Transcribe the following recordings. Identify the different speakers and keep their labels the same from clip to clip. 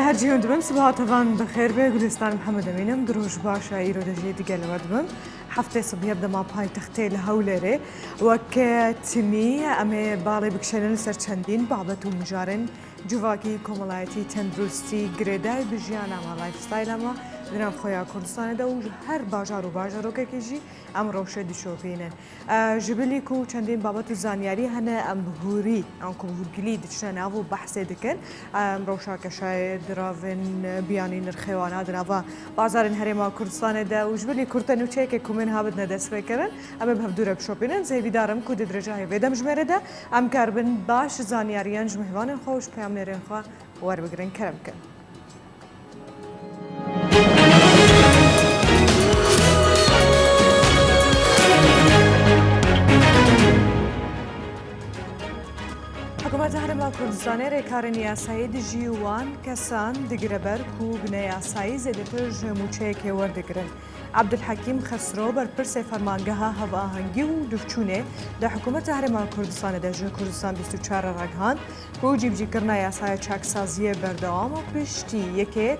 Speaker 1: هر جیون دبم صبح طبعا بخير به گلستان محمد امینم دروش باشا ایرو دجی دیگه لودبم هفته صبح يبدا ما باي تختي لهولره وكتمي امي بالي بكشنل سرچندين بابتو مجارن جواکی کمالایتی تندرستی گردای بجیانا ما لایف ستایل ما درام خویا کردستان دا و هر باجارو که کیجی ام روشه دیشوفینن جبلی کو چندین بابت زانیاری هنه ام بهوری ام کوهگلی دچنا و بحث دکن ام روشا کشای دراون بیانین الخوانه دروا بازار هرما کردستان دا و جبلی کردنو چه که کومن هابد ندس فکرن ام بهدوره بشوپینن زیوی دارم کو درجه ویدم جمره دا ام کربن باش زانیاریان جمهوان خوش پیام نرین خوا وار بگرن کرم کن حکومت هرما کردستان ریکارن یاسایی دیجیوان کسان دگربر کو بنا یاسایی زدتر جموچه که وردگرن عبدالحکیم خسرو بر پرس فرمانگاه هوا آهنگی و دفچونه در حکومت هرما کردستان در کردستان 24 رگهان کو جیبجی کرنا یاسای چاکسازی بردوام و پشتی یکی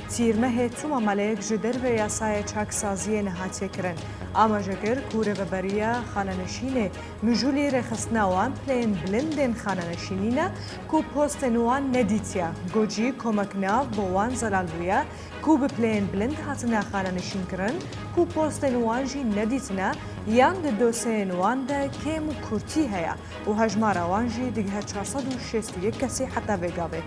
Speaker 1: تیرمه توما ملیک جدر و یاسای چاکسازی نهاتی کرن اما جگر کوره و بریا خاننشین مجولی رخصناوان پلین بلندن خاننشینینا کو پوست نوان ندیتیا گوجی کمکناو بوان زلال بویا کو بپلین بلند هاتنا خاننشین کرن کو پوست نوان جی ندیتنا یان د دوسه نوان ده کم کورتی هیا و هجمار وان جی دیگه 461 کسی حتی وگاوه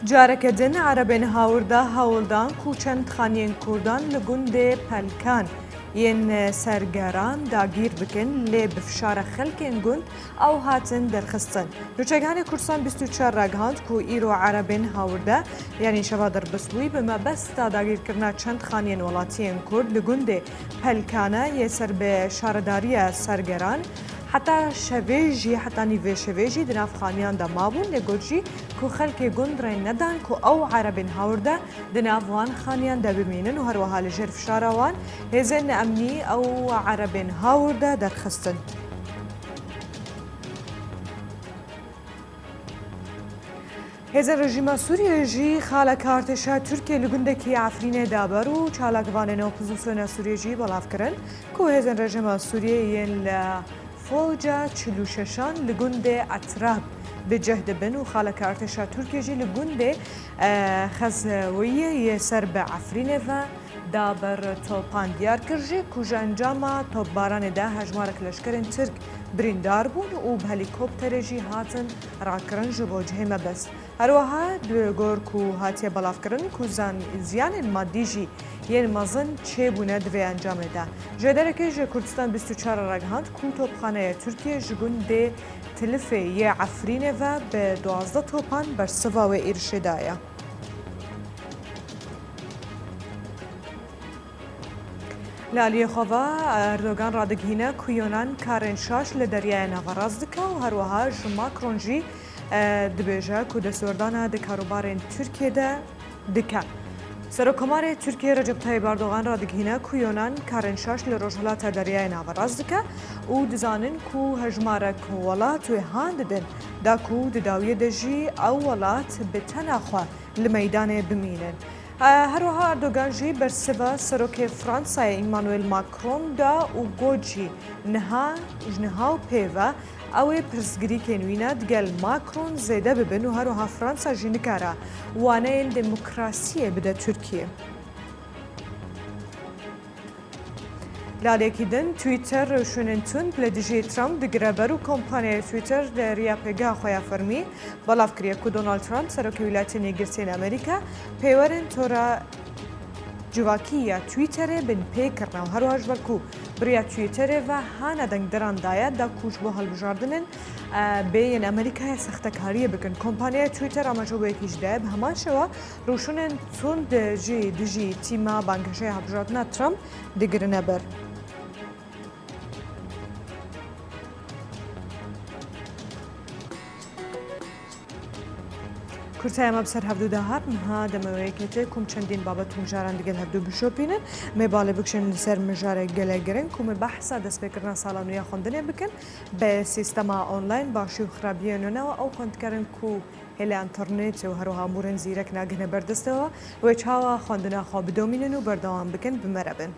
Speaker 1: جارك دن عربين هاوردا هاولدان كوچند خانين كردان لگند پلکان ين سرگران داگیر بکن لی بفشار خلکین گند او هاتن درخستن نوچگان کردستان 24 رگهاند کو ایرو عربین هاوردا یعنی شوادر بسوی بما بس تا داگیر کرنا چند خانین ولاتین کرد لگند پلکانه ی سر به شارداری سرگران حتی شویجی حتی نیوه شویجی دناف خانیان دا مابون لگوجی کو خلک گند رای ندان کو او عربین هاوردا دناف وان خانیان دا بمینن و هر وحال جرف شاروان هزن امنی او عربین هاوردا درخستن هزن رژیم سوریه جی خالق ارتشا ترکیه لگندکی عفرین دابر و چالاکوان اپوزیسیون سوریه جی بلاف کرن کو هزن رژیم سوریه ین فوجا چلوششان لگند اتراب به جهد بن و خالق ارتشا ترکیه جی لگند خزویه سر به عفرین و دابر توپان دیار کرجی کجا انجام توپباران ده هجمارک لشکرین ترک بریندار بون و بهلیکوپتر جی هاتن راکرن جبو جهما بس هروها دگور کو هاتی بلاف کرن کو زیان مادی جی ین مازن چه بونه دوی انجام ده جدرکه جه کردستان 24 رگهاند کو توپخانه ترکیه جگون ده تلفه یه عفرینه و به 12 توپان بر سوا و ارشدایه لالی خوا اردوغان رادگهینه کویونان کارنشاش لدریای ناوراز دکه و هروها ماکرون جی دبیجه که دستوردان دکاروبارین ترکیه ده دکه سرکمار ترکیه رجب طیب اردوغان رادگهینه کویونان کارنشاش لروجهلات دریای ناوراز دکه و دزانن که هجمارک ولات و هانددن دا که دداویه دجی او ولات بتناخوا لمیدان بمینن هروها اردوغان جی بر سوا سروک فرانسای ایمانوئل ماکرون دا و گوجی نها و پیوه اوی پرسگری کنوینا دگل ماکرون زیده ببن و هروها فرانسا جی نکاره وانه این دموکراسی بده ترکیه لالیکی دن تویتر شوننتون بلدیجی ترامپ دگربر و کمپانی تویتر دریا پیگاه خویا فرمی بلاف کریه که دونالد ترامپ سروک ولایت نیگرتین امریکا پیورن تورا جواکی یا تویتر بن پی کرنا و هر واجبر کو بریا تویتر و هانا دنگ دران دایا دا کوچ بو هل بجاردنن بین امریکا سختکاری بکن کمپانی تویتر اما جو بیکیش ده به همان شوا روشونن تون دجی تیما بانکشه هبجاردنا ترامپ دگرنه بر کورتای ما بسر هفدو دهات مها دمویکته کم چندین بابت مجاران دیگه هفدو بشوپینن مباله بکشن سر مجاره گله گرن کم بحثا دست بکرنا سالانویا خوندنه بکن به سیستم آنلاین باشی و خرابیه نو او خوند کردن کو هلی انترنت و هروها مورن زیرک نگهنه بردسته و چاوا خوندنه خواب دومینن و بردوام بکن بمربن.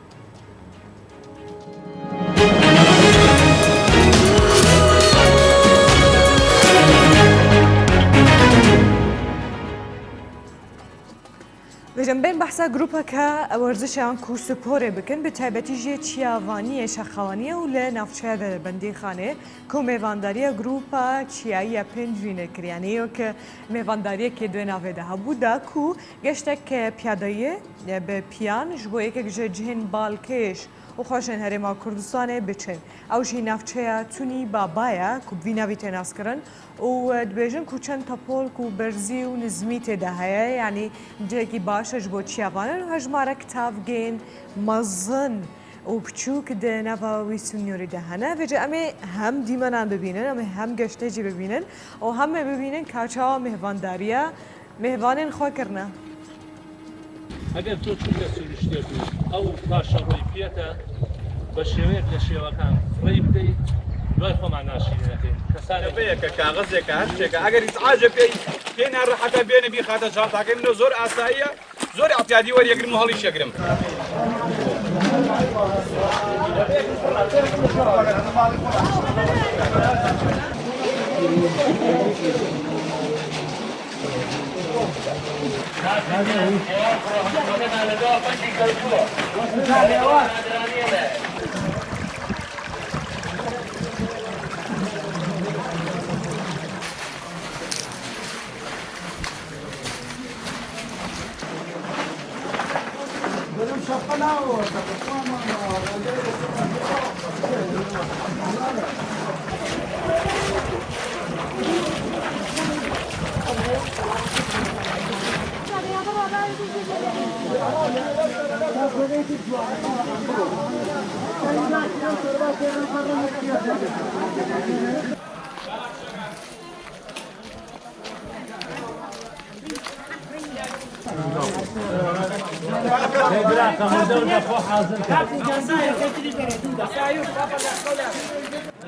Speaker 1: بجنبين بحثا جروبا كورزش عن كورس بوري بكن بتعبتي جي تشيافانية شخوانية ولا نافشة بندي خانة كو ميفاندارية جروبا تشيايا بنجوينة كريانيو ك ميفاندارية كدوه نافده هبودا كو گشتك بيادايه ببيان جبوه که جهن بالكيش و خوشن هرما کردستان بچن او جی نافچه تونی بابایا کو بینا بیت ناس کرن و دبیجن کو چند تاپول کو برزی و نزمیت دهه یعنی جکی باشش بو چیوانن و هجماره کتاب گین مزن و بچوک ده نوا ویسونیوری دهنه و جا امی هم دیمنان ببینن امی هم گشته جی ببینن و هم ببینن کاچا مهوانداریه مهوانن خواه کرنه
Speaker 2: اگر تو چون دستوریشتی بود او پاشا روی پیتا با شویت لشیوکان روی بدی دوای خۆمان ناشینەکەین
Speaker 3: کەسانەیەکە کاغەزێکە هەرشتێکە ئەگەر هیچ عاجە پێی ناڕەحەتە بێنە بیخاتە جانتاکەی منە زۆر ئاساییە زۆر ئەحتیاطی وەریەگرم و هەڵی شەگرم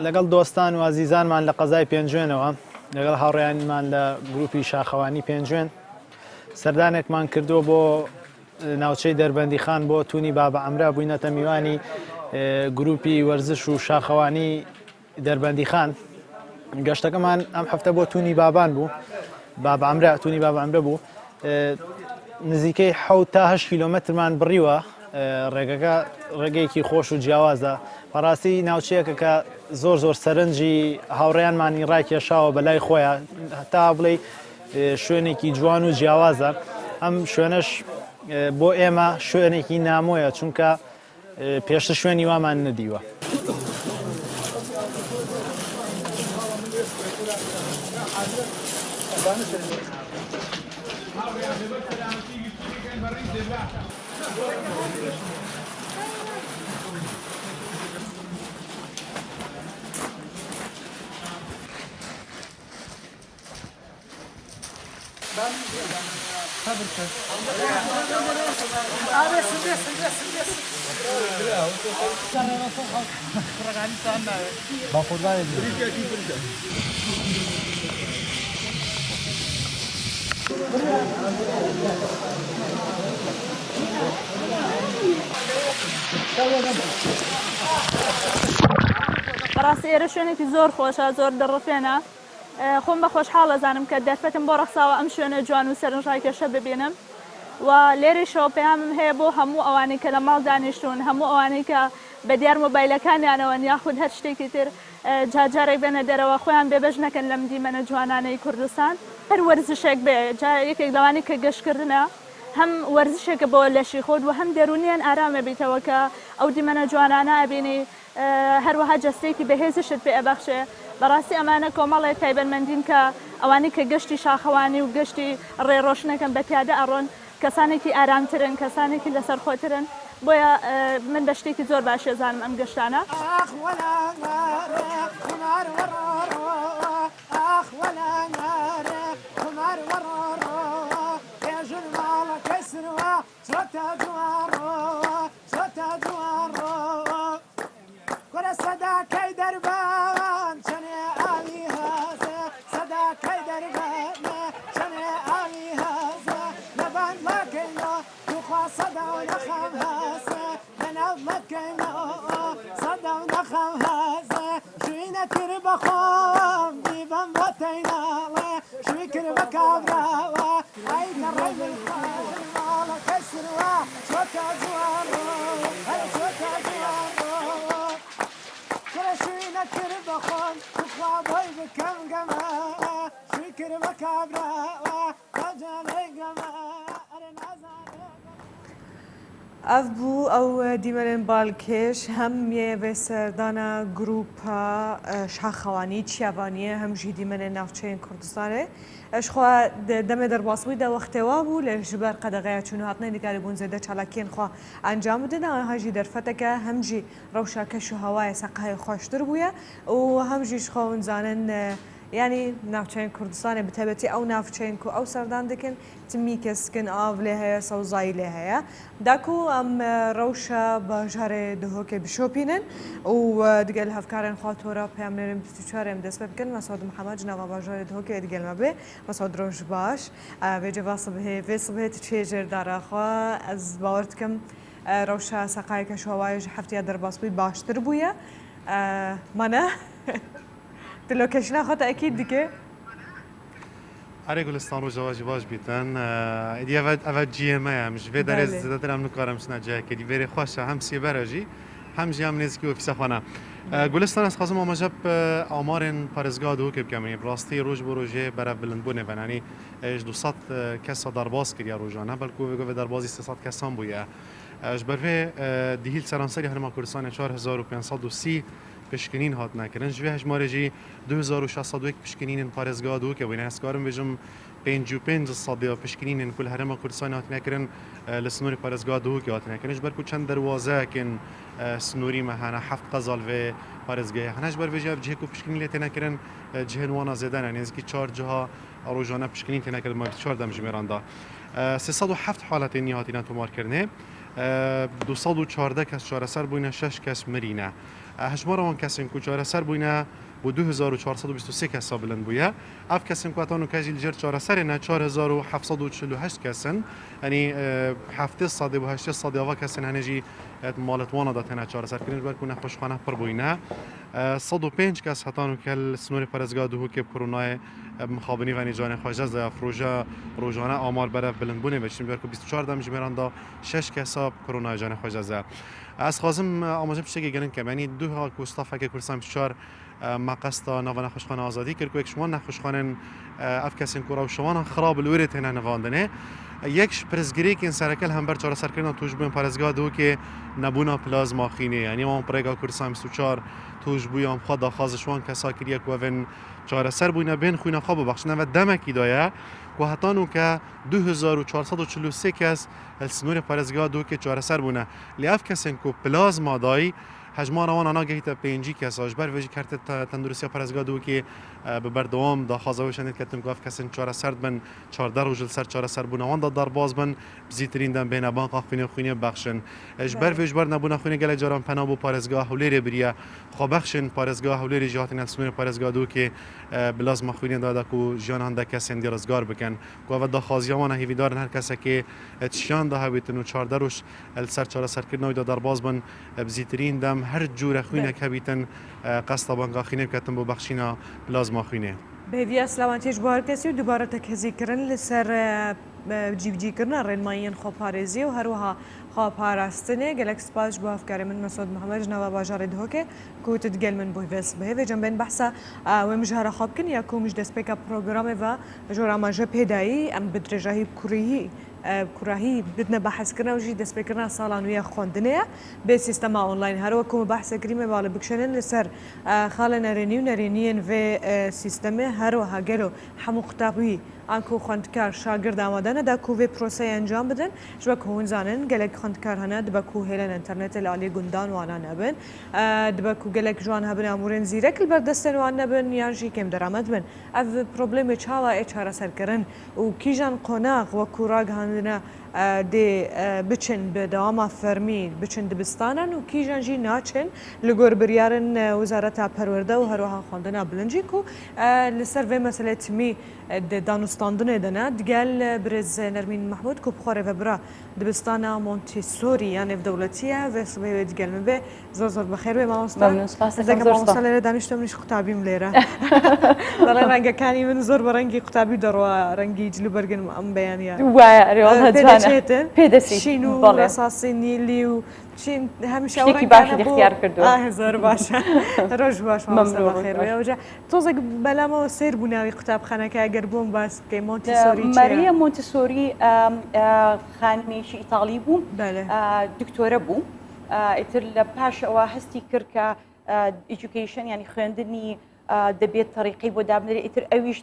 Speaker 4: لەگەڵ دۆستان و ئازیزانمان لە قەزای پێنجوێنەوە لەگەڵ هاوڕێیانمان لە گروپی شاخەوانی پێنجوێن سەردانێکمان کردووە بۆ ناوچەی دەربەندی خان بۆ تونی بابە عەمرا بووینەتە میوانی گروپی وەرزش و شاخەوانی دەربەندی خان گەشتەکەمان ئەم هەفتە بۆ تونی بابان بوو بابە عەمرا تونی بابە عەمرا بوو نزیکەی 7 تا 8 کیلۆمەترمان بڕیوە ڕێگەکە ڕێگەیەکی خۆش و جیاوازە بەڕاستی ناوچەیەکە کە زۆر سەرنجی هاوڕێیانمانی ڕاکێشاوە بەلای خۆیان تا بڵێ شوێنێکی جوان و جیاوازە ئەم شوێنەش بۆ ئێمە شوێنێکی نامۆیە چونکە پێشتر شوێنی وامان نەدیوە.
Speaker 5: بەڕاستی ئێرە شوێنێکی زۆر خۆشە زۆر دەڕفێنە خۆم بە خۆشحاڵ ئەزانم کە دەرفەتم بۆ ڕەخساوە ئەم شوێنە جوان و سەرنجڕاکێشە ببینم و لێرەشەوە پەیامم هەیە بۆ هەموو ئەوانەی کە لە ماڵ دانیشتون هەموو ئەوانەی کە بە دیار مۆبایلەکانیانەوەن یاخود هەر شتێکی تر جاجارێک بێنە دەرەوە خۆیان بێبەش نەکەن لەم دیمەنە جوانانەی کوردستان هەر وەرزشێک بێ جا یەکێک لەوانی کە گەشتکردنە هەم وەرزشێکە بۆ لەشی خۆت و هەم دەرونیان ئارامە بیتەوە کە ئەو دیمەنە جوانانە ئەبینی هەروەها جەستێکی بەهێزشت پێ ئەبەخشێ بەڕاستی ئەمانە کۆمەڵێ تایبەتمەندین کە ئەوانەی کە گەشتی شاخەوانی و گەشتی ڕێڕۆشنەکەن بە پیادە ئەڕۆن کەسانێکی ئارامترن کەسانێکی لەسەر خۆترن بۆیە من بە شتێکی زۆر باشێ زانم ئەم گەشتانە
Speaker 6: أخ ولا نار
Speaker 1: اف بو او دیمرن بالکش هم یه و سردانا گروپا شاخوانی چیوانیه هم جی دیمرن نافچین کردستانه اش خوا دم در باسوی دا وقت وابو لجبر قدغه چونو هاتنه دیگری بون زده چالاکین خوا انجام بده نه هاجی در فتکه هم جی روشا کشو هوای سقای خوشتر بویا و هم جیش خواون زانن يعني نافچین کردستان بتبتی او نافچین کو او سردان دکن تمیکس کن آب له سوزای له داکو ام روشا باجار دهو که بشوپینن و دیگل هفکارن خاطورا پیامنرم 24 ام دست بکن مسعود محمد جناب باجار دهو که دیگل ما به مسعود روش باش و جواز صبح و صبح تشجر داره خوا از باورت کم روشا سقای که شوایج هفته در باسوی باشتر بویا منه تلوکشنا خاطر اكيد دیگه
Speaker 6: آره گلستان رو جواجی باش بیتن ایدی اول جیمه همش به درز زده درم نکارم شنا جای کدی بری خوشه هم سی براجی هم جی هم نزدیکی اوفیس خانه گلستان از خازم آماجب آمارن پارزگاه دو که بکمی براستی روز بروجه برای بلند بونه ونانی 200 کس درباز کردی روزانه بلکه وگو دربازی 300 کسان بوده اش برای دیهیل سرانسری هرما کردستان 4530 پشکنین هات نکردن جوی هجماره جی 2601 پشکنین پارزگاه دو که وینه اسکارم بجم 55 صدیا پشکنین کل هرم کردستان هات نکردن لسنوری پارزگاه دو که هات نکردن جبر کو چند دروازه کن سنوری مهانا 7 قزال و پارزگاه هنش بر وجه جه کو پشکنین لته نکردن جه نوانا زدن یعنی از کی 4 جها روزانه پشکنین ته نکردن ما 4 دم جمیراندا 307 حالت نیاتینا تو مار کردنه 214 کس چهار سر بوینه 6 کس مرینه هجمار آن کسیم که چهار سر بوینه با 2423 کس بلند بویه اف کسیم که اتانو کجیل جر چهار سر نه 4748 کسن یعنی 708 صدی آوا کسن هنجی مالتوانا داتنه چهار سر کنید بر کنه خوشخانه پر بوینه 105 کس اتانو کل سنوری پرزگاه دو که کرونای مخابنی و نیجان خواجز افروجا روزانه آمار برای بلند بونه بچیم بر که 24 دم جمیراندا 6 کسا کرونا جان خواجز از خازم آموزش بشه که گلن که یعنی دو ها کوستافه که کردستان 24 مقصد نوان خوشخانه آزادی کرد که یک شما نخوشخانه اف کسین کورا و شما خراب الورت هنه نواندنه یک پرزگری که سرکل هم بر چهار سر کردن توش بین پرزگاه دو که نبونا پلازما خینه یعنی ما پرگا کردستان 24 توش بویام خود داخازشوان کسا کریه که ون چهار سر بوینه بین خوینه خواب بخشنه و دمکی دایه که حتانو که 2443 کس السنور پرزگاه دو که چهار سر بونه لیاف کسین که پلازما دای هجمار آن آنها گهیت پنجی کس آجبر وجی کرد تندرسی پرزگاه دو که به بردوام دا خازوشند کتم گفت کسین چهار سر بن 14 روز سر چهار سر بونه وان دا در باز بن بزیترین دم بین بان قافینه خوینه بخشن اجبر وجبر نبونه خوینه گله جارم پنابو پرزگاه هولیر بریه خو بخشن پرزگاه هولیر جهات نسمیر پرزگاه دو که بلازم خوینه داده کو جان هنده کسین گرزگار بکن کو دا خازیامان هیویدار هر کسی که تشیان ده هویتن و 14 روز سر چهار سر کردن دا در باز بن بزیترین دم هر جور خوینه که بیتن قصد بانگا خینه بکتن با بخشینا پلازما خینه
Speaker 1: به وی اسلامتیش بار کسی و دوباره تکهزی کردن لسر جیب کردن رنمایین خواب پارێزی و هەروەها خواپاراستنێ گەلێک سپاش بۆ هەفکاری من مەسعود محەممەد ژنەوە باژارێ دهۆکێ کوتت گەل من بۆی vێست بهێ جەمبێن بەحسا وێ مژهارە خوا بکن یا کومش دەستپێکە پرۆگرامێڤە ژۆراماژە پێدایی ئەم بدرێژاهی کوڕاهی بدنە بەحەزکردنە و ژی دەستپێکردنا ساڵان ویە خوێندنەیە بێ سیستەما ئۆنلاین هەروە کومە بەحسەکریمێ باڵە بکشێنن لەسەر خاڵە نەرێنی و نەرێنیەن vê سیستەمێ هەروەها گەلۆ هەموو قوتابی آنکو خوندکار شاگرد آماده نه دکو وی پروسه انجام بدن شبه کهون زنن گلک خوندکار هنه دبکو هیلن انترنت لالی گندان وانا نبن دبکو گلک جوان هبن امورن زیرک البردستن وان نبن یانجی کم درآمد بن اف پروبلم چاوا اچاره سر کرن و کیجان قناق و کوراگ هندنه دێ بچن بە داواما فەرمی بچن دبستانن و کیژەنجی ناچن لە گۆر بریارن وزارەتا پەروەردە و هەروەها خواندنا بلنجیک و لەسەر vê meselê timî danûstandinê de ne digel birêz Nermîn Mehmûd ku bixware vebira dibistana Montessori yan nêvdewletî ye vê sibê wê digel min bê zor zor bixêr wê mamosta mamosta lêre danîşte min ji qutabîm lêre بەڵێ ڕەنگەکانی من زۆر بە ڕەنگی قوتابی دەڕوا ڕەنگی جلوبەرگن ئەم بەیانە
Speaker 5: پێدەچێتشین
Speaker 1: و ڕێساسی نیلی و هەمیشە
Speaker 5: باشی اختیار کردووە
Speaker 1: زۆر باشە ڕۆژ باش خێرەوەجا تۆزێک بەلامەوە سیر بوو ناوی قوتابخانەکە ئەگەر بۆم باس بکەی مۆنتیسۆری
Speaker 7: مەریە مۆنتیسۆری خانمێکی ئیتاڵی بوو دکتۆرە بوو ئیتر لە پاشەوە هەستی کرد کە ئیجوکیشن ینی خوێندنی دەبێت تەریقی بۆ دابنێت ئیتر ئەویش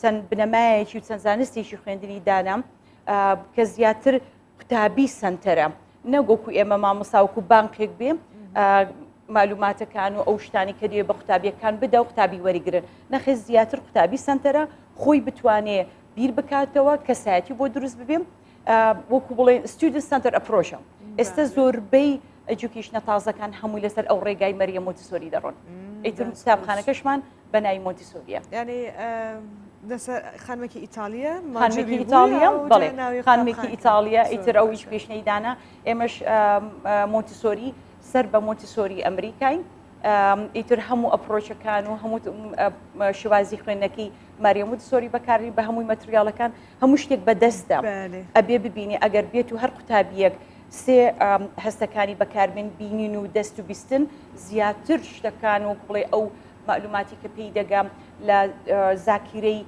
Speaker 7: چەند بنەمایەکی و چەند زانستێکی خوێندنی دانام کە زیاتر قوتابی سنتەرە نەگۆکو ئێمە مامۆساوکو بانقێک بێ معلوماتەکان و ئەو شتانی کە دێ بە قوتابیەکان بدە و قوتابی وەریگرن نەخێ زیاتر قوتابی سنتەرە خۆی بتوانێ بیر بکاتەوە کەسایەتی بۆ دروست ببێم وەکو بڵێن ستودنت سنتەر ئەپرۆشە ئێستا زۆربەی ئەجوکیشنە تازەکان هەمووی لەسەر ئەو ڕێگای مەریە مۆنتیسۆری دەڕۆن ئیتر قوتابخانەکەشمان بە ناوی مۆنتیسۆریە
Speaker 1: ینی خانمێکی ئیتالیە
Speaker 7: خانمێکی ئیتالیە بەڵێ خانمێکی ئیتالیە ئیتر ئەویش پێشنەی دانا ئێمەش مۆنتیسۆری سەر بە مۆنتیسۆری ئەمریکای ئیتر هەموو ئەپرۆچەکان و هەموو شوازی خوێندنەکەی ماریە مۆنتیسۆری بەکاری بە هەمووی مەتریالەکان هەموو شتێک بەدەستە ئەبێ ببینی ئەگەر بێت و هەر قوتابیەک سێ هەستەکانی بەکاربێن بینین و دەست و بیستن زیاتر شتەکان و بڵێ ئەو معلوماتی کە پێی دەگەم لە زاکیرەی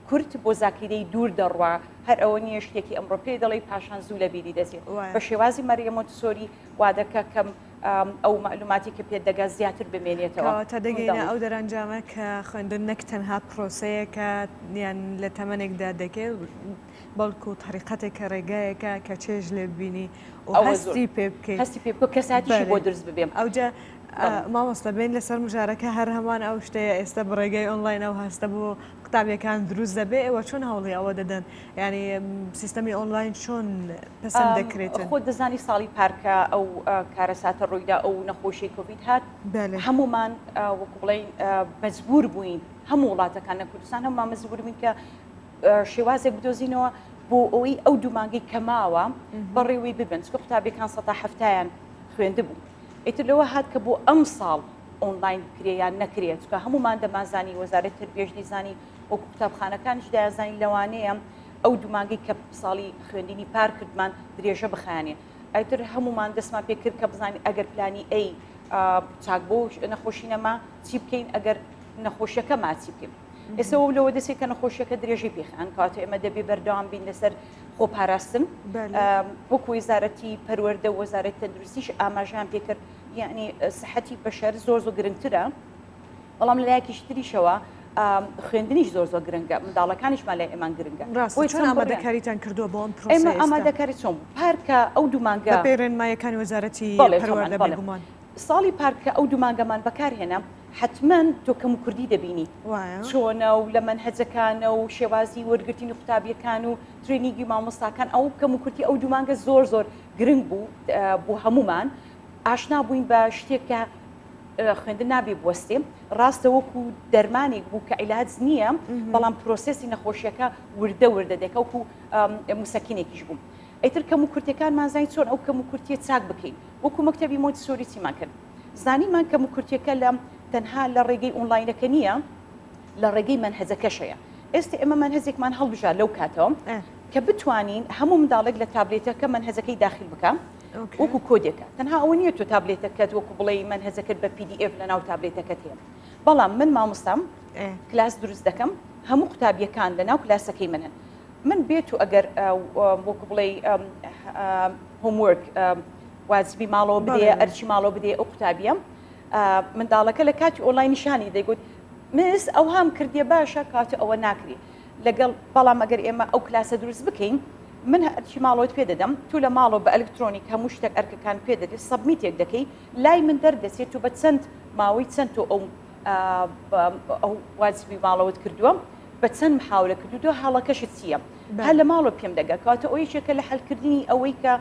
Speaker 7: کورت بۆ زاکیرەی دوور دەڕوا هەر ئەوە نییە شتێکی ئەمڕۆ پێی دەڵێ پاشان زوو لە بیری دەچێت بە شێوازی مەریە مۆنتیسۆری وا دەکە کەم ئەو معلوماتی کە پێ دەگات زیاتر بمێنێتەوە
Speaker 1: تا دەگەینە ئەو دەرەنجامە کە خوێندن نەک تەنها پرۆسەیەکە یان لە تەمەنێکدا دەکێت بەڵکو تەریقەتێکە ڕێگایەکە کە چێژ لێ ببینی و هەستی پێ بکەیت
Speaker 7: هەستی پێ بکە کەساتیشی بۆ دروست ببێم
Speaker 1: ئەوجا مامۆستا بین لەسەر مژارەکە هەر هەمان ئەو شتەیە ئێستا بڕێگەی ئۆنلاین ئەو هەستە بۆ قوتابیەکان دروست دەبێ ئێوە چۆن هەوڵی ئەوە دەدەن ینی سیستەمی ئۆنلاین چۆن پسند دەکرێتن
Speaker 7: خۆ دەزانی ساڵی پارکە ئەو کارەساتە ڕوویدا ئەو نەخۆشی کۆڤید هات هەمومان وەکو بڵێن مەجبور بووین هەموو وڵاتەکان لە کوردستان هەمومان مەجبور بووین کە شێوازێک بدۆزینەوە بۆ ئەوەی ئەو دوومانگەی کەماوە بەڕێوەی ببن چکە قوتابیەکان سەتا هەفتایان خوێندبوو ئیتر لەوە هات کە بۆ ئەم ساڵ ئۆنلاین بکرێ یان نەکرێت چکە هەمومان دەمازانی وەزارەت تربیەش دیزانی وەکو قوتابخانەکانش دایانزانی لەوانەیە ئەو دوومانگەی کە ساڵی خوێندنی پار کردمان درێژە بخانێ ئەتر هەمومان دەستمان پێ کرد کە بزانین ئەگەر پلانی ئەی چاک بۆ نەخۆشی نەما چی بکەین ئەگەر نەخۆشیەکە ماچی بکەین ئێستا لەوە دەسێت کە نەخۆشیەکە درێژەی پێخان کاتە ئێمە دەبێ بەردەوام بین لەسەر خۆپاراستن وەکو وەزارەتی پەروەردە و وەزارەتی تەندروستیش ئاماژیان پێکرد یعنی سەحەتی بەشەر زۆر گرنگترە بەڵام لەلایەکیش تریشەوە خوێندنیش زۆر گرنگە منداڵەکانیشمان لای ئێمان گرنگە
Speaker 1: چۆن ئامادەکاریتان کردووە بۆ ئەم پرۆسە
Speaker 7: ئێمە ئامادەکاری چۆن پارکە ئەو دوومانگە
Speaker 1: پێڕێنمایەکانی وەزارەتی پەروەردە بێگومان
Speaker 7: ساڵی پارکە ئەو دوومانگەمان بەکارهێنا حتمما تۆ کەم و کوردی دەبینی چۆنە و لە منهەجەکانە و شێوازی وەرگرتنی قوتابیەکان و ترێنینگی مامۆستاکان ئەو کەم و کوردی ئەو دوومانگە زۆر گرنگ بوو بۆ هەمومان ئاشنا بووین بە شتێکە خوێندن نابێ بوەستێ ڕاستە وەکو دەرمانێک بوو کە عیلاج نییە بەڵام پرۆسێسی نەخۆشیەکە وردە دەکە وەکو موسەکینێکیش بوو ئەیتر کەم و کورتەکانمان زانین چۆن ئەو کەم و کورتیە چاک بکەین وەکو مەکتەبی مۆنتیسۆری چیمان کرد زانیمان کەم و کورتیەکە لە تەنها لە ڕێگەی ئۆنلاینەکە نییە لە ڕێگەی منهەجەکەشەیە ئێستا ئێمە منهەجێکمان هەڵبژار لەو کاتەوە کە بتوانین هەموو منداڵێک لە تابلێتەکە منهەجەکەی داخل بکە وەکو کۆدێکە تەنها ئەوە نییە تۆ تابلێتەکەت وەکو بڵێ منهەجەکەت بە PDF لە ناو تابلێتەکەت هەیە بەڵام من مامۆستام کلاس دروست دەکەم هەموو قوتابیەکان لە ناو کلاسەکەی منن من بێت و ئەگەر وەکو بڵێ هۆمورک واجبی ماڵەوە بدێ ئەرچی ماڵەوە بدێ ئەو قوتابیە منداڵەکە لە کاتی ئۆنلاینیشانی دەیگوت مس ئەو هام کردیە باشە کاتی ئەوە ناکری لەگەڵ بەڵام ئەگەر ئێمە ئەو کلاسە دروست بکەین من هەرچی ماڵۆت پێ دەدەم تو لە ماڵەوە بە ئەلکترۆنیک هەموو شتێک ئەرکەکان پێ دەدێت سەبمیتێک دەکەی لای من دەردەچێت و بە چەند ماوەی چەند تۆ ئەو واجبی ماڵەوەت کردووە بە چەند محاولە کردو هەڵەکەشت چییە هەر لە ماڵۆ پێم دەگا کاتە ئەوەیەکە لە حەلکردنی ئەوەی کە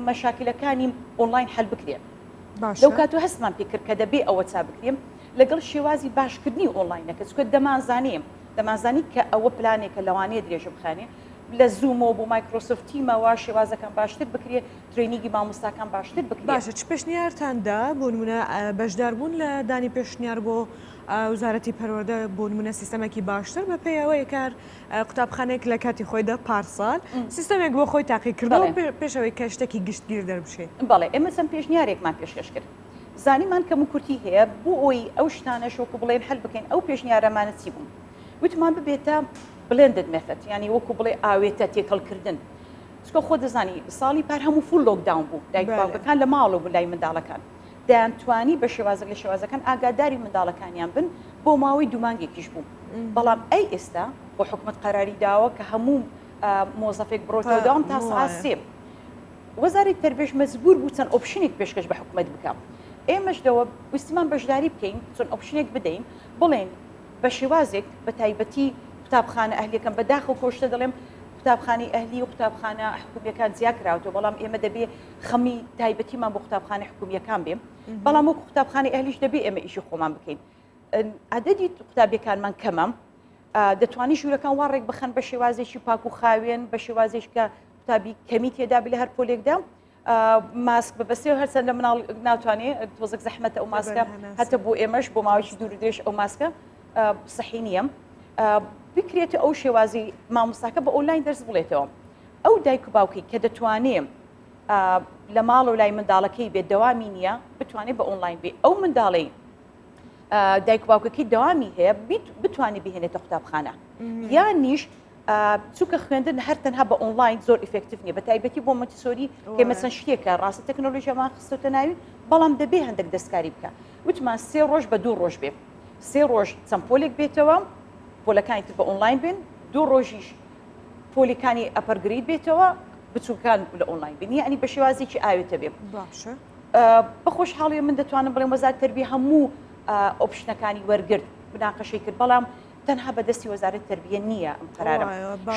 Speaker 7: مەشاکلەکانی ئۆنلاین هەل بکرێن لەو کاتۆ هەستمان پێکرد کە دەبێ ئەوە چا بکرێم لەگەڵ شێوازی باشکردنی ئۆنلاینەکە چکە دەمانزانێ کە ئەوە پلانێکە لەوانەیە درێژە بخانێ لە زوومەوە بۆ مایکرۆسۆفتیمەوە شێوازەکان باشتر بکرێت ترێنینگی مامۆستاکان باشتر بکرێت
Speaker 1: باشە چ پێشنیارتاندا بۆ نمونە بەشداربوون لە دانی پێشنیار بۆ وزارەتی پەروەردە بۆ نمونە سیستەمێکی باشتر بە پێیەوەی کار قوتابخانێک لە کاتی خۆیدا پارسال سیستەمێک بۆ خۆی تاقیکردەوە پێشەوەی کە شتێکی گشتگیر دەربشێت
Speaker 7: بەڵێ ئێمە چەند پێشنیارێکمان پێشکەش کرد زانیمان کەم و کورتی هەیە بۆ ئەوی ئەو شتانە شۆکو بڵێن هەل بکەین ئەو پێشنیارەمانە چی بوون وتمان ببێتە بلندد مێثەد ینی وەکو بڵێ ئاوێتە تێکەڵکردن چکە خۆ دەزانی ساڵی پار هەموو فول لۆکداون بوو دایک باوکەکان لە ماڵەوە بوو لای منداڵەکان دەیانتوانی بە شێوازێک لە شێوازەکان ئاگاداری منداڵەکانیان بن بۆ ماوەی دومانگێکیش بوو بەڵام ئەی ئێستا بۆ حکومت قەراری داوە کە هەموو مۆزەفێک بڕۆتەوە داوام تا ساعت 3 وەزارەتی تەربیەش مەجبور بوو چەند ئۆپشنێک پێشکەش بە حکومەت بکە ئێمەش دەوە ویستمان بەشداری بکەین چۆن ئۆپشنێک بدەین بڵێن بە شێوازێک بە تایبەتی قوتابخانە ئەهلیەکەم بەداخل کۆشتە دەڵێم قوتابخانەی ئەهلی و قوتابخانە حکومیەکان زیاد کراوەوە بەڵام ئێمە دەبێ خەمی تایبەتیمان بۆ قوتابخانە حکومیەکان بێم بەڵام وەکو قوتابخانەی ئەهلیش دەبێ ئێمە ئیشی خۆمان بکەین عەدەدی قوتابیەکانمان کەمە دەتوانی ژوورەکان وەڕێک بخەن بە شێوازێکی پاک و خاوێن بە شێوازێک کە قوتابی کەمی تێدا بێ لە هەر پۆلێکدا ماسک بەبەستێ و هەرچەندە مناڵ ناتوانێت تۆزێک زەحمەتە ئەو ماسکە هەتە بۆ ئێمەش بۆ ماوەیەکی دوور و درێژ ئەو ماسکە سەحی نییە بکرێتە ئەو شێوازی مامۆستاکە بە ئۆنلاین دەرس بڵێتەوە ئەو دایک و باوکی کە دەتوانێت لە ماڵ و لای منداڵەکەی بێت دەوامی نییە بتوانێت بە ئۆنلاین بێ ئەو منداڵی دایک و باوکەکەی دەوامی هەیە بتوانێت بهێنێتە قوتابخانە یان نیش چووکە خوێندن هەر تەنها بە ئۆنلاین زۆر ئفکتیو نیە بە تایبەتی بۆ مۆنتیسۆری کە مەسەن شتێکە ڕاستە تەکنۆلۆژیامان خستۆتە ناوی بەڵام دەبێ هەندێک دەستکاری بکە وتمان 3 ڕۆژ بە 2 ڕۆژ بێ 3 ڕۆژ چەند پۆلێک بێتەوە پۆلەکانی تر بە ئۆنلاین بن 2 ڕۆژیش پۆلیەکانی ئەپەرگریت بێتەوە بچووکان لە ئۆنلاین بنی ئەنی بە شێوازێکی ئاوێتە بێ
Speaker 1: باشە
Speaker 7: بە خۆشحاڵی من دەتوانم بڵێم وەزارەتی تەربیە هەموو ئۆپشنەکانی وەرگرت بناقەشەی کرد بەڵام تەنها بەدەستی وەزارەتی تەربیە نییە ئەم قەرارە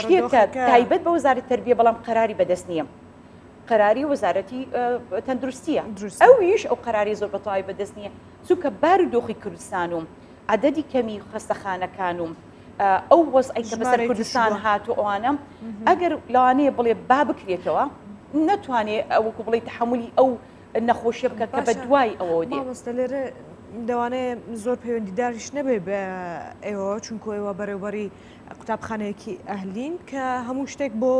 Speaker 7: شتێکە تایبەت بە وەزارەتی تەربیە بەڵام قەراری بەدەست نییە قەراری وەزارەتی تەندروستیە ئەویش ئەو قەراری زۆر بەتەواوی بەدەست نییە چونکە بارودۆخی کوردستان و عەدەدی کەمی خەستەخانەکان و ئەو وەزعی کە بەسەر کوردستان هاتووە ئەوانە ئەگەر لەوانەیە بڵێ با بکرێتەوە نەتوانێت ئەوەکو بڵێ تەحملی ئەو نەخۆشیە بکە کە بە دوای ئەوە دێ
Speaker 1: لێرە دەوانەیە زۆر پەیوەندیداریش نەبێ بە ئێوە چونکە ئێوە بەڕێوەبەری قوتابخانەیەکی ئەهلین کە هەموو شتێک بۆ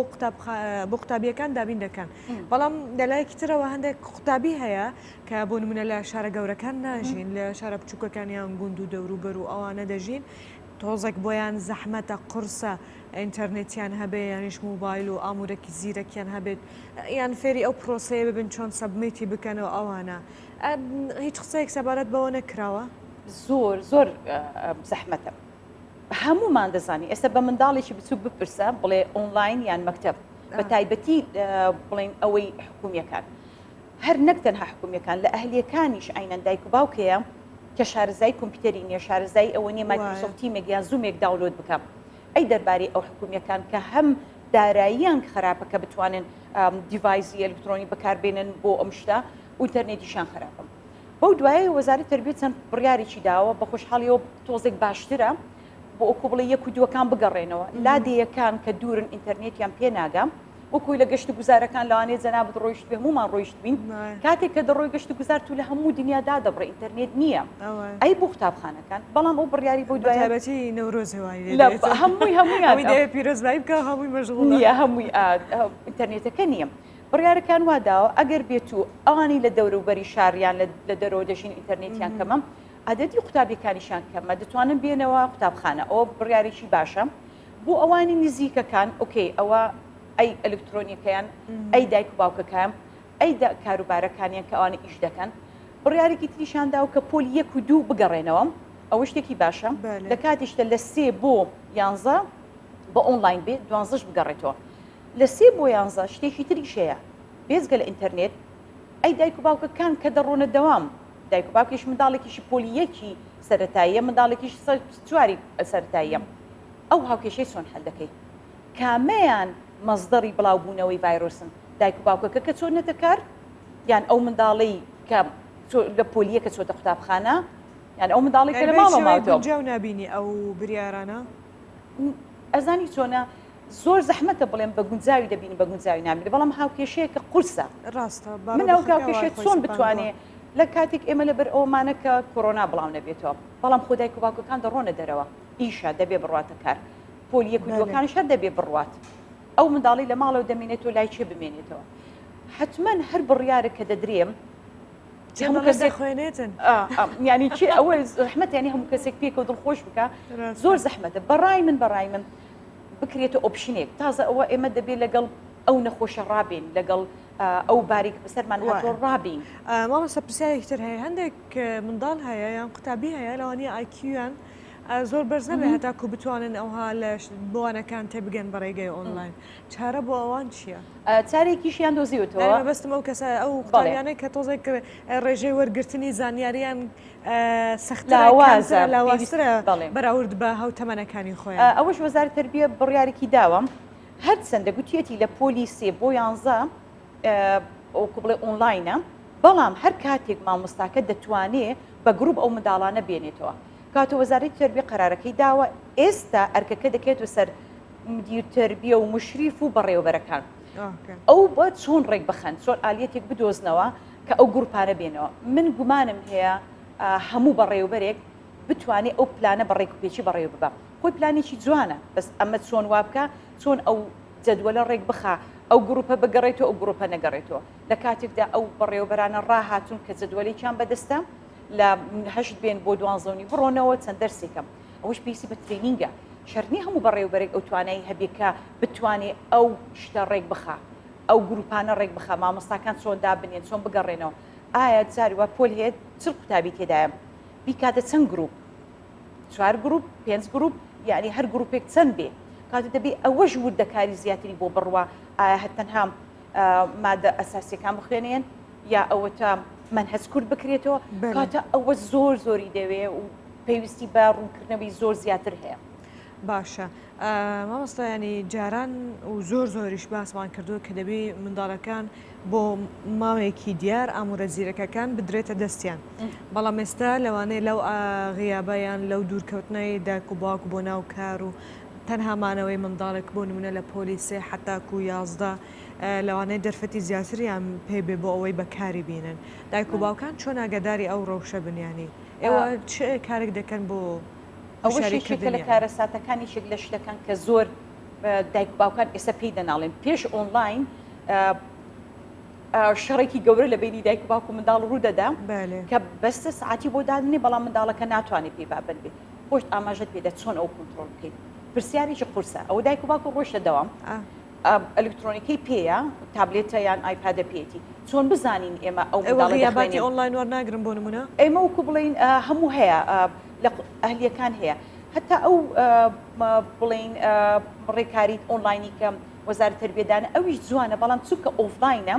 Speaker 1: قوتابیەکان دابین دەکەن بەڵام لەلایەکی ترەوە هەندێک قوتابی هەیە کە بۆ نمونە لە شارە گەورەکان ناژین لە شارە بچووکەکانیان گوند و دەوروبەر و ئەوانە دەژین تۆزێک بۆیان زەحمەتە قورسە ئینتەرنێتیان هەبێ یانیش موبایل و ئامورێکی زیرەکیان هەبێت یان فێری ئەو پرۆسەیە ببن چۆن سەبمیتی بکەنەوە ئەوانە هیچ قسەیەک سەبارەت بەوە نەکراوە
Speaker 7: زۆر زەحمەتە هەمومان دەزانی ئێستا بە منداڵێکی بچووک بپرسە بڵێ ئۆنلاین یان مەکتەب بە تایبەتی بڵێن ئەوەی حکومیەکان هەر نەک تەنها حکومیەکان لە ئەهلیەکانیش عینەن دایک و باوکەیە کە شارەزای کۆمپیوتەری نییە شارەزای ئەوە نیە مایکرۆسۆفتیمێک یان زوومێک داونلۆد بکەم ئەی دەربارەی ئەو حکومیەکان کە هەم داراییان خراپە کە بتوانن دیڤایسی ئەلکترۆنی بەکاربێنن بۆ ئەم شتە و ئینتەرنێتیشان خراپە بەو دوایە وەزارەتی تەربیە چەند بڕیارێکی داوە بە خۆشحاڵیەوە تۆزێک باشترە بۆ ئەوکو بڵێ 1 و 2 بگەڕێنەوە لادەیەکان کە دوورن ئینتەرنێتیان پێ ناگەم وەکوی لە گەشت گوزارەکان لەوانەیە جەنابەت ڕۆیشت بێ هەمومان ڕۆیشت بین کاتێک کە دەڕۆی گەشت گوزار تو لە هەموو دنیادا دەبڕێ ئینتەرنێت نییە ئەی بۆ قوتابخانەکان بەڵام ئەو بڕیاری بۆ دوایەتی
Speaker 1: نەورۆزێوای
Speaker 7: هەمووی
Speaker 1: پیرۆزبای بکە هەمووی مەشغوڵ
Speaker 7: نییە هەمووی ئینتەرنێتەکە نییە بڕیارەکان واداوە ئەگەر بێت و ئەوانی لە دەوروبەری شاریان لە دەرەوە دەژین ئینتەرنێتیان کەمە عەدەدی قوتابیەکانیشان کەمە دەتوانن بێنەوە قوتابخانە ئەوە بڕیارێکی باشە بۆ ئەوانی نزیکەکان ئۆکەی ئەوە ئەی ئەلکترۆنیەکەیان ئەی دایک و باوکەکان ئەی کاروبارەکانیان کە ئەوانە ئیش دەکەن بڕیارێکی تریشاندا و کە پۆلی 1 و 2 بگەڕێنەوە ئەوە شتێکی باشە لە کاتیشتە لە 3 بۆ 11 بە ئۆنلاین بێت 12ش بگەڕێتەوە لە 3 بۆ 11 شتێکی تریشەیە بێزگە لە ئینتەرنێت ئەی دایک و باوکەکان کە دەڕۆنە دەوام دایک و باوکیش منداڵێکیشی پۆلی 1 سەرەتاییە منداڵێکیش 4 سەرەتاییە ئەو هاوکێشەی چۆن هەل دەکەی کامەیان مەزدەری بڵاوبوونەوەی ڤایرۆسن دایک و باوکەکە کە چۆن نەتەکار یان ئەو منداڵی کە لە پۆلیە کە چۆتە قوتابخانە یان ئەو منداڵی کە لە ماڵەوە ماوەتەوە
Speaker 1: جاو نبینی ئەو بریارانە
Speaker 7: ئەزانی چۆنە زۆر زەحمەتە بڵێم بە گونجاوی دەبینی بە گونجاوی نامێت بەڵام هاوکێشەیە کە قورسە
Speaker 1: ڕاستە
Speaker 7: من ئەو هاوکێشێت چۆن بتوانێت لە کاتێک ئێمە لەبەر ئەومانە کە کۆرۆنا بڵاو نەبێتەوە بەڵام خۆ دایک و باوکەکان دەڕۆنە دەرەوە ئیشە دەبێ بڕاتە کار پۆلیە کوردوەکانش هەر دەبێ بڕوات ئەو منداڵی لە ماڵەوە دەمێنێتەوە لای چێ بمێنێتەوە حتمما هەر بڕیارە کە دەدرێم
Speaker 1: هەموو کەسێک خوێنێتن
Speaker 7: ینی چی ئەوە زەحمەت ینی هەموو کەسێک پێکە و دڵخۆش بکە زۆر زەحمەتە بەڕای من بکرێتە ئۆپشنێک تازە ئەوە ئێمە دەبێت لەگەڵ ئەو نەخۆشە ڕابین لەگەڵ ئەو باریک بەسەرمان هاتۆ ڕابین
Speaker 1: مامۆستا پرسیارێکتر هەیە هەندێک منداڵ هەیە یان قوتابی هەیە لەوانەیە ئایکیویان زۆر بەرز نەبێ هەتاکو بتوانن ئەوها لە بۆوانەکان تێبگەن بەڕێگەی ئۆنلاین چارە بۆ ئەوان چییە؟
Speaker 7: چارێکیشیان دۆزیوتەوە
Speaker 1: بەستم ئەو کەسە ئەو قوتابیانەی کە تۆزێک ڕێژەی وەرگرتنی زانیاریان سەختە لاوازترە بەراورد بە هاوتەمەنەکانی خۆیان
Speaker 7: ئەوەش وەزارەتی تەربیە بڕیارێکی داوە هەر چەندە گوتیەتی لە پۆلی 3 بۆ 11 ئەوکو بڵێ ئۆنلاینە بەڵام هەر کاتێک مامۆستاکە دەتوانێت بە گروپ ئەو منداڵانە بێنێتەوە کاتە وەزارەتی تەربیە قەرارەکەی داوە ئێستا ئەرکەکە دەکێت سەر مدیر تەربیە و مشریف و بەڕێوەبەرەکان ئەو بە چۆن ڕێک بخەن چۆن ئالیەتێک بدۆزنەوە کە ئەو گروپانە بێنەوە من گومانم هەیە هەموو بەڕێوەبەرێک بتوانێت ئەو پلانە بەڕێک و پێچی بەڕێوە ببە خۆی پلانێکی جوانە بەس ئەمە چۆن وابکە چۆن ئەو جەدوەلە ڕێک بخە ئەو گروپە بگەڕێتەوە ئەو گروپە نەگەڕێتەوە لە کاتێکدا ئەو بەڕێوەبەرانە ڕاهاتون کە جەدوەلێکیان بەدەستە لە 8 بێن بۆ 12 بڕۆنەوە چەند دەرسێکم ئەوش پێویستی بە ترێنینگە شەرنی هەموو بەڕێوەبەرێک ئەو توانایی هەبێکە بتوانێت ئەو شتە ڕێک بخە ئەو گروپانە ڕێک بخە مامۆستاکان چۆن دابنێن چۆن بگەڕێنەوە ئایا جاری وا پۆل هەیە چ قوتابی تێدایە بیکاتە چەند گروپ 4 گروپ 5 گروپ یعنی هەر گروپێک چەند بێ کاتە دەبێت ئەوەش وردەکاری زیاتری بۆ بڕوە ئایا هەتەنها مادە ئەساسیەکان بخوێنێن یا ئەوە تا منهج کورد بکرێتەوە کاتە ئەوە زۆر زۆری دەوێ و پێویستی بە ڕوونکردنەوەی زۆر زیاتر هەیە
Speaker 1: باشە مامۆستا ینی جاران و زۆر زۆریش باسمان کردووە کە دەبێ منداڵەکان بۆ ماوەیەکی دیار ئامورە زیرەکەکان بدرێتە دەستیان بەڵام ئێستا لەوانەیە لەو غیابەیان لەو دوورکەوتنەی دایک و باوک بۆ ناو کار و تەنهامانەوەی منداڵێک بۆ نمونە لە پۆلیسێ حتاکو 11 لەوانەیە دەرفەتی زیاتریان پێ بێ بۆ ئەوەی بەکاری بینن دایک و باوکان چۆن ئاگاداری ئەو ڕەوشە بنیانی ئێوە چ کارێک دەکەن بۆ
Speaker 7: ئەوە شێکە لە کارەساتەکانی شێک لە شتەکان کە زۆر دایک و باوکان ئێستا پێی دەناڵێن پێش ئۆنلاین شەڕێکی گەورە لە بینی دایک و باوک و منداڵ ڕوودەدا کە بەستە سعاتی بۆ دادنێ بەڵام منداڵەکە ناتوانێت پێی بابن بێت خۆشت ئاماژەت پێدە چۆن ئەو کۆنتڕۆڵ بکەیت پرسیارێکی قورسە ئەو دایک و باوک ڕۆشتە دەوام ئەلکترۆنیکەی پێەیە تابلێتە یان ئایپادە پێێتی چۆن بزانین ئێمە ئەو
Speaker 1: یاباتی ئۆنلاین وەرناگرن بۆ نمونە
Speaker 7: ئێمە وکو بڵین هەموو هەیە لە ئەهلیەکان هەیە هەتا ئەو بڵین ڕێکاری ئۆنلاینی کە وەزارەتی تەربیەدانە ئەویش جوانە بەڵام چووکە ئۆفلاینە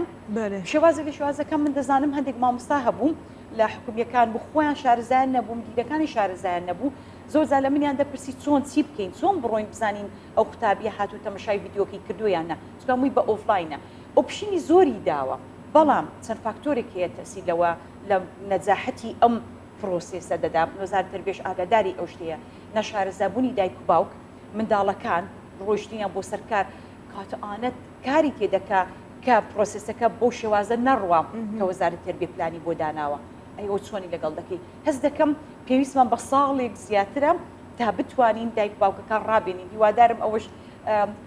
Speaker 7: شێوازە لە شێوازەکان من دەزانم هەندێک مامۆستا هەبوو لە حکومیەکان بوو خۆیان شارەزایان نەبوو مدیرەکانی شارەزایان نەبوو زۆر زار لە منیان دەپرسی چۆن چی بکەین چۆن بڕۆین بزانین ئەو قوتابیە هاتوو تەمەشای ڤیدیۆکی کردویانە چکەمووی بە ئۆفلاینە ئۆپشنی زۆری داوە بەڵام چەند فاکتۆرێک هەیە تەسیلەوە لە نەجاحەتی ئەم پرۆسێسە دەدا وەزارەتی تەربیەش ئاگاداری ئەو شتەیە نەشارەزابوونی دایک و باوک منداڵەکان ڕۆیشتنیان بۆ سەرکار کاتەئانەت کاری تێدەکا کە پرۆسێسەکە بۆ شێوازە نەڕوە کە وەزارەتی تەربیە پلانی بۆ داناوە ئەوە چۆنی لەگەڵ دەکەی هەست دەکەم پێویستمان بە ساڵێک زیاترە تا بتوانین دایک باوکەکان ڕابێنین هیوادارم ئەوەش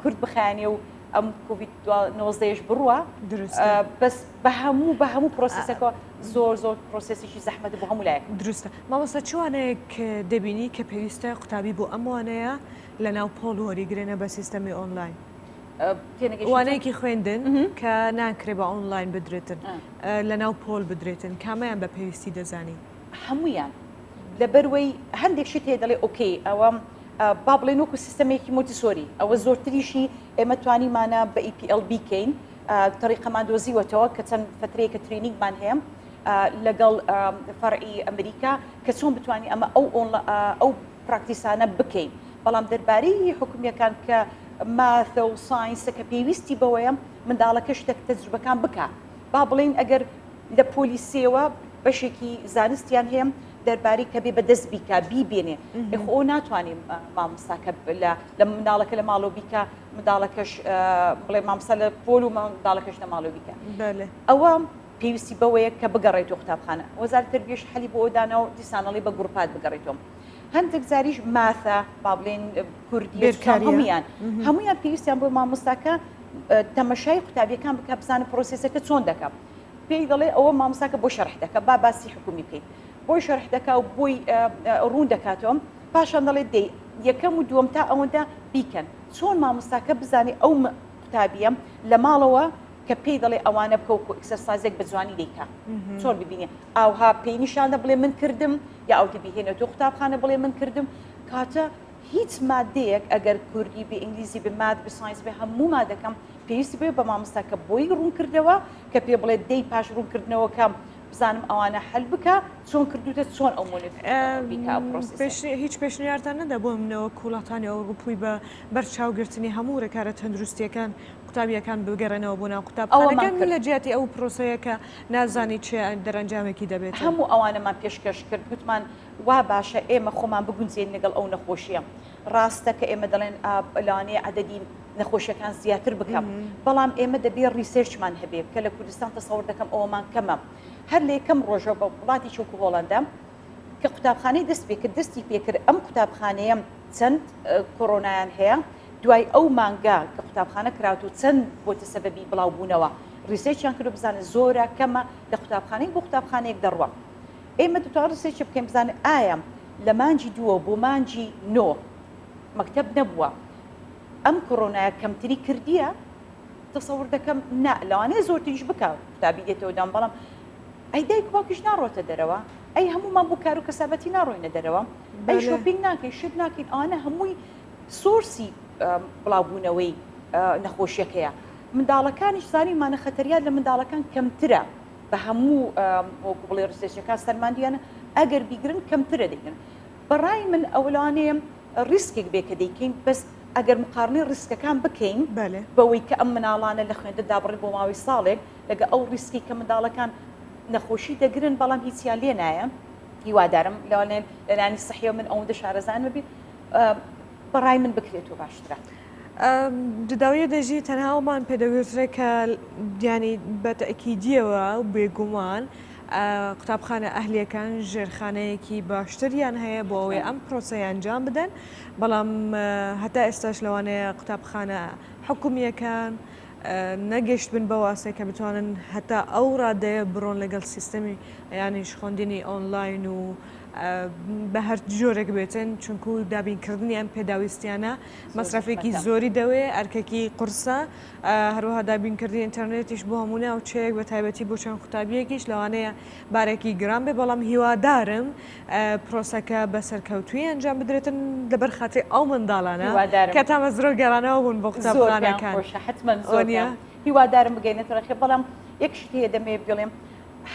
Speaker 7: کورد بخیانێ و ئەم کۆڤید 19 بڕوە بەس بە هەموو پرۆسیسەکە زۆر پرۆسیسێکی زەحمەتە بۆ هەموو لایەک
Speaker 1: دروستە مامۆستا چوانەیەک دەبینی کە پێویستە قوتابی بۆ ئەموانەیە لە ناو پۆل وەریگرێنە بە سیستەمی ئۆنلاین وانەیەکی خوێندن کە ناکرێ بە ئۆنلاین بدرێتن لە ناو پۆل بدرێتن کامیان بە پێویستی دەزانی
Speaker 7: هەمویان لەبەروەی هەندێک شت هەیە دەڵێ ئۆکەی ئەوە با بڵێن وەکو سیستەمێکی مۆتیسۆری ئەوە زۆرتریشی ئێمە توانیمانە بە EPL بیکەین تەریقەمان دۆزیوەتەوە کە چەند فترەیەکە ترێنینگمان هەیە لەگەڵ فەرعی ئەمریکا کە چۆن بتوانین ئەمە ئەو پراکتیسانە بکەین بەڵام دەربارەی حکومیەکان کە ماثە و ساینسە کە پێویستی بەوەیە منداڵەکە شتێک تەجروبەکان بکە با بڵین ئەگەر لە پۆلیسیەوە بەشێکی زانستیان هەیە دەربارەی کە بێ بەدەست بیکە بیبێنێ خۆ ناتوانێت مامۆستاکە لە منداڵەکە لە ماڵۆ بیکە منداڵەکەش بڵێ مامۆستا لە پۆل و منداڵەکەش لە ماڵۆ بیکە ئەوە پێویستی بەوەیە کە بگەڕێتەوە قوتابخانە وەزارەتی تەربیەش حەلی بۆ ئەودانەوە دیسانەڵی بە گروپات بگەڕێتەوە هەندێک زاریش ماثە با بڵێن کوردی هەمویان پێویستیان بۆ مامۆستاکە تەمەشای قوتابیەکان بکە بزانە پرۆسێسەکە چۆن دەکەم پێی دەڵێ ئەوە مامۆستاکە بۆ شەرح دەکە با باسی حکومی بکەین بۆی شەرح دەکا و بۆی ڕوون دەکاتەوە پاشان دەڵێ دەی یەکەم و دووەم تا ئەوەندا بیکەن چۆن مامۆستاکە بزانێ ئەو قوتابیە لە ماڵەوە کە پێی دەڵێ ئەوانە بکە و ئەکسەرسایزێک بە جوانی دەیکا چۆن ببینێ ئاوها پێی نیشانە بڵێ من کردم یا ئەو دەبیهێنێتەوە قوتابخانە بڵێ من کردم کاتە هیچ مادەیەک ئەگەر کوردی بە ئینگلیزی بە ماد بە ساینس بێ هەموو مادەکەم پێویستی بێ بە مامۆستاکە بۆی ڕوونکردەوە کە پێ بڵێ دەی پاش ڕوونکردنەوەکەم بزانم ئەوانە هەل بکە چۆن کردوتە چۆن ئەو
Speaker 1: هیچ پێشنیارتان نەدا بۆ منەوە کوڵاتانی ئەو ڕووپووی بە بەرچاوگرتنی هەموو ڕێکارە تەندروستیەکان قوتابیەکان بگەڕێنەوە بۆ ناو قوتابخانەکان لە جیاتی ئەو پرۆسەیەکە نازانی چێ دەرەنجامێکی دەبێت
Speaker 7: هەموو ئەوانەمان پێشکەش کرد گوتمان وا باشە ئێمە خۆمان بگونجێن لەگەڵ ئەو نەخۆشیە ڕاستە کە ئێمە دەڵێن لەوانەیە عەدەدی نەخۆشیەکان زیاتر بکەم بەڵام ئێمە دەبێت ریسێرچمان هەبێ کە لە کوردستان تەسەوڕ دەکەم ئەوەمان کەمە هەر لە یەکەم ڕۆژە بە وڵاتی چووکو هۆڵەندا کە قوتابخانەی دەست پێ کرد دەستی پێکرد ئەم قوتابخانەیە چەند کۆرۆنایان هەیە دوای ئەو مانگا کە قوتابخانە کراوت و چەند بۆتە سەبەبی بڵاوبوونەوە ریسێرچیان کرد و بزانە زۆرە کەمە لە قوتابخانەی بۆ قوتابخانەیەک دەڕوە ئێمە دوتا ریسێرچ بکەین بزانە ئایا لە مانجی دووە بۆ مانجی نۆ مەکتەب نەبووە ئەم کۆرۆنایە کەمتری کردیە تەسەوڕ دەکەم نا لەوانەیە زۆرتریش بکە قوتابی دێتەوەدان بەڵام ئەی دایک باوکیش ناڕۆتە دەرەوە ئەی هەمومان بۆ کار و کەسابەتی ناڕۆینە دەرەوە ئەی شۆپینگ ناکەین شت ناکەین ئەوانە هەمووی سۆرسی بڵاوبوونەوەی نەخۆشیەکەیە منداڵەکانیش زانیمانە خەتەریات لە منداڵەکان کەمترە بە هەموو وەکو بڵێ ڕسێشەکان سەرماندیانە ئەگەر بیگرن کەمترە دەیگرن بەڕای من ئەوڵانەیە ریسکێک بێ کە دەیکەین بەس ئەگەر مقارنەی ریسکەکان بکەین بەوەی کە ئەم مناڵانە لە خوێندەدا بڕێت بۆ ماوەی ساڵێک لەگە ئەو ریسکی کە منداڵەکان نەخۆشی دەگرن بەڵام هیچیان لێ نایە هیوادارم لەوانێن لەلانی سەحیە من ئەوەندە شارەزان ببێت بەڕای من بکرێتەوە باشترە
Speaker 1: دداویە دەژی تەنهاومان پێدەگوترێت کە دیانی بەتەکیدیەوە و بێگومان قوتابخانە ئەهلیەکان ژێرخانەیەکی باشتریان هەیە بۆ ئەوەی ئەم پرۆسەیە ئەنجام بدەن بەڵام هەتا ئێستاش لەوانەیە قوتابخانە حکومیەکان نەگەشت بن بە واسەی کە بتوانن هەتا ئەو ڕادەیە بڕۆن لەگەڵ سیستەمی یانیش خوێندنی ئۆنلاین و بە هەر جۆرێک بێتن چونکو دابینکردنی ئەم پێداویستیانە مەصرفێکی زۆری دەوێ ئەرکێکی قورسە هەروەها دابینکردنی ئینتەرنێتیش بۆ هەموو ناوچەیەک بە تایبەتی بۆ چەند قوتابیەکیش لەوانەیە بارێکی گران بێ بەڵام هیوادارم پرۆسەکە بە سەرکەوتوی ئەنجام بدرێتن لەبەر خاطر ئەو منداڵانە کە تامە زۆر گەڕانەوە بوون بۆ قوتابخانەکان
Speaker 7: حتمما زۆرە هیوادارم بگەینێتەوە بەڵام یەک شتەیە دەمێ بڵێم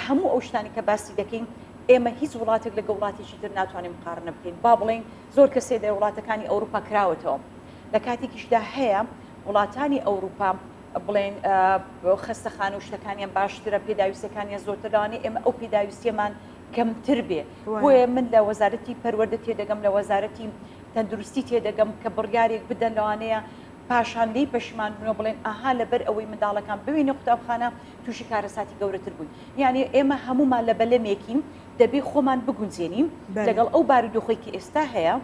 Speaker 7: هەموو ئەو شتانی کە باسی دەکەین ئێمە هیچ وڵاتێک لەگە وڵاتێکی تر ناتوانین مقارنە بکەین با بڵێن زۆر کەسێ دە وڵاتەکانی ئەوروپا کراوەتەوە لە کاتێکیشدا هەیە وڵاتانی ئەوروپا بڵێن خەستەخانە و شتەکانیان باشترە پێداویستەکانیان زۆرترانی ئێمە ئەو پێداویستیەمان کەمتر بێ بۆیە من لە وەزارەتی پەروەردە تێدەگەم لە وەزارەتی تەندروستی تێدەگەم کە بڕیارێک بدەن لەوانەیە پاشان لی پەشمان بنەوە بڵێن ئاها لەبەر ئەوەی منداڵەکان ببینە قوتابخانە تووشی کارەساتی گەورەتر بووین یعنی ئێمە هەمومان لە بەلەمێکین دەبێ خۆمان بگونجێنین لەگەڵ ئەو بارودۆخێکی ئێستا هەیە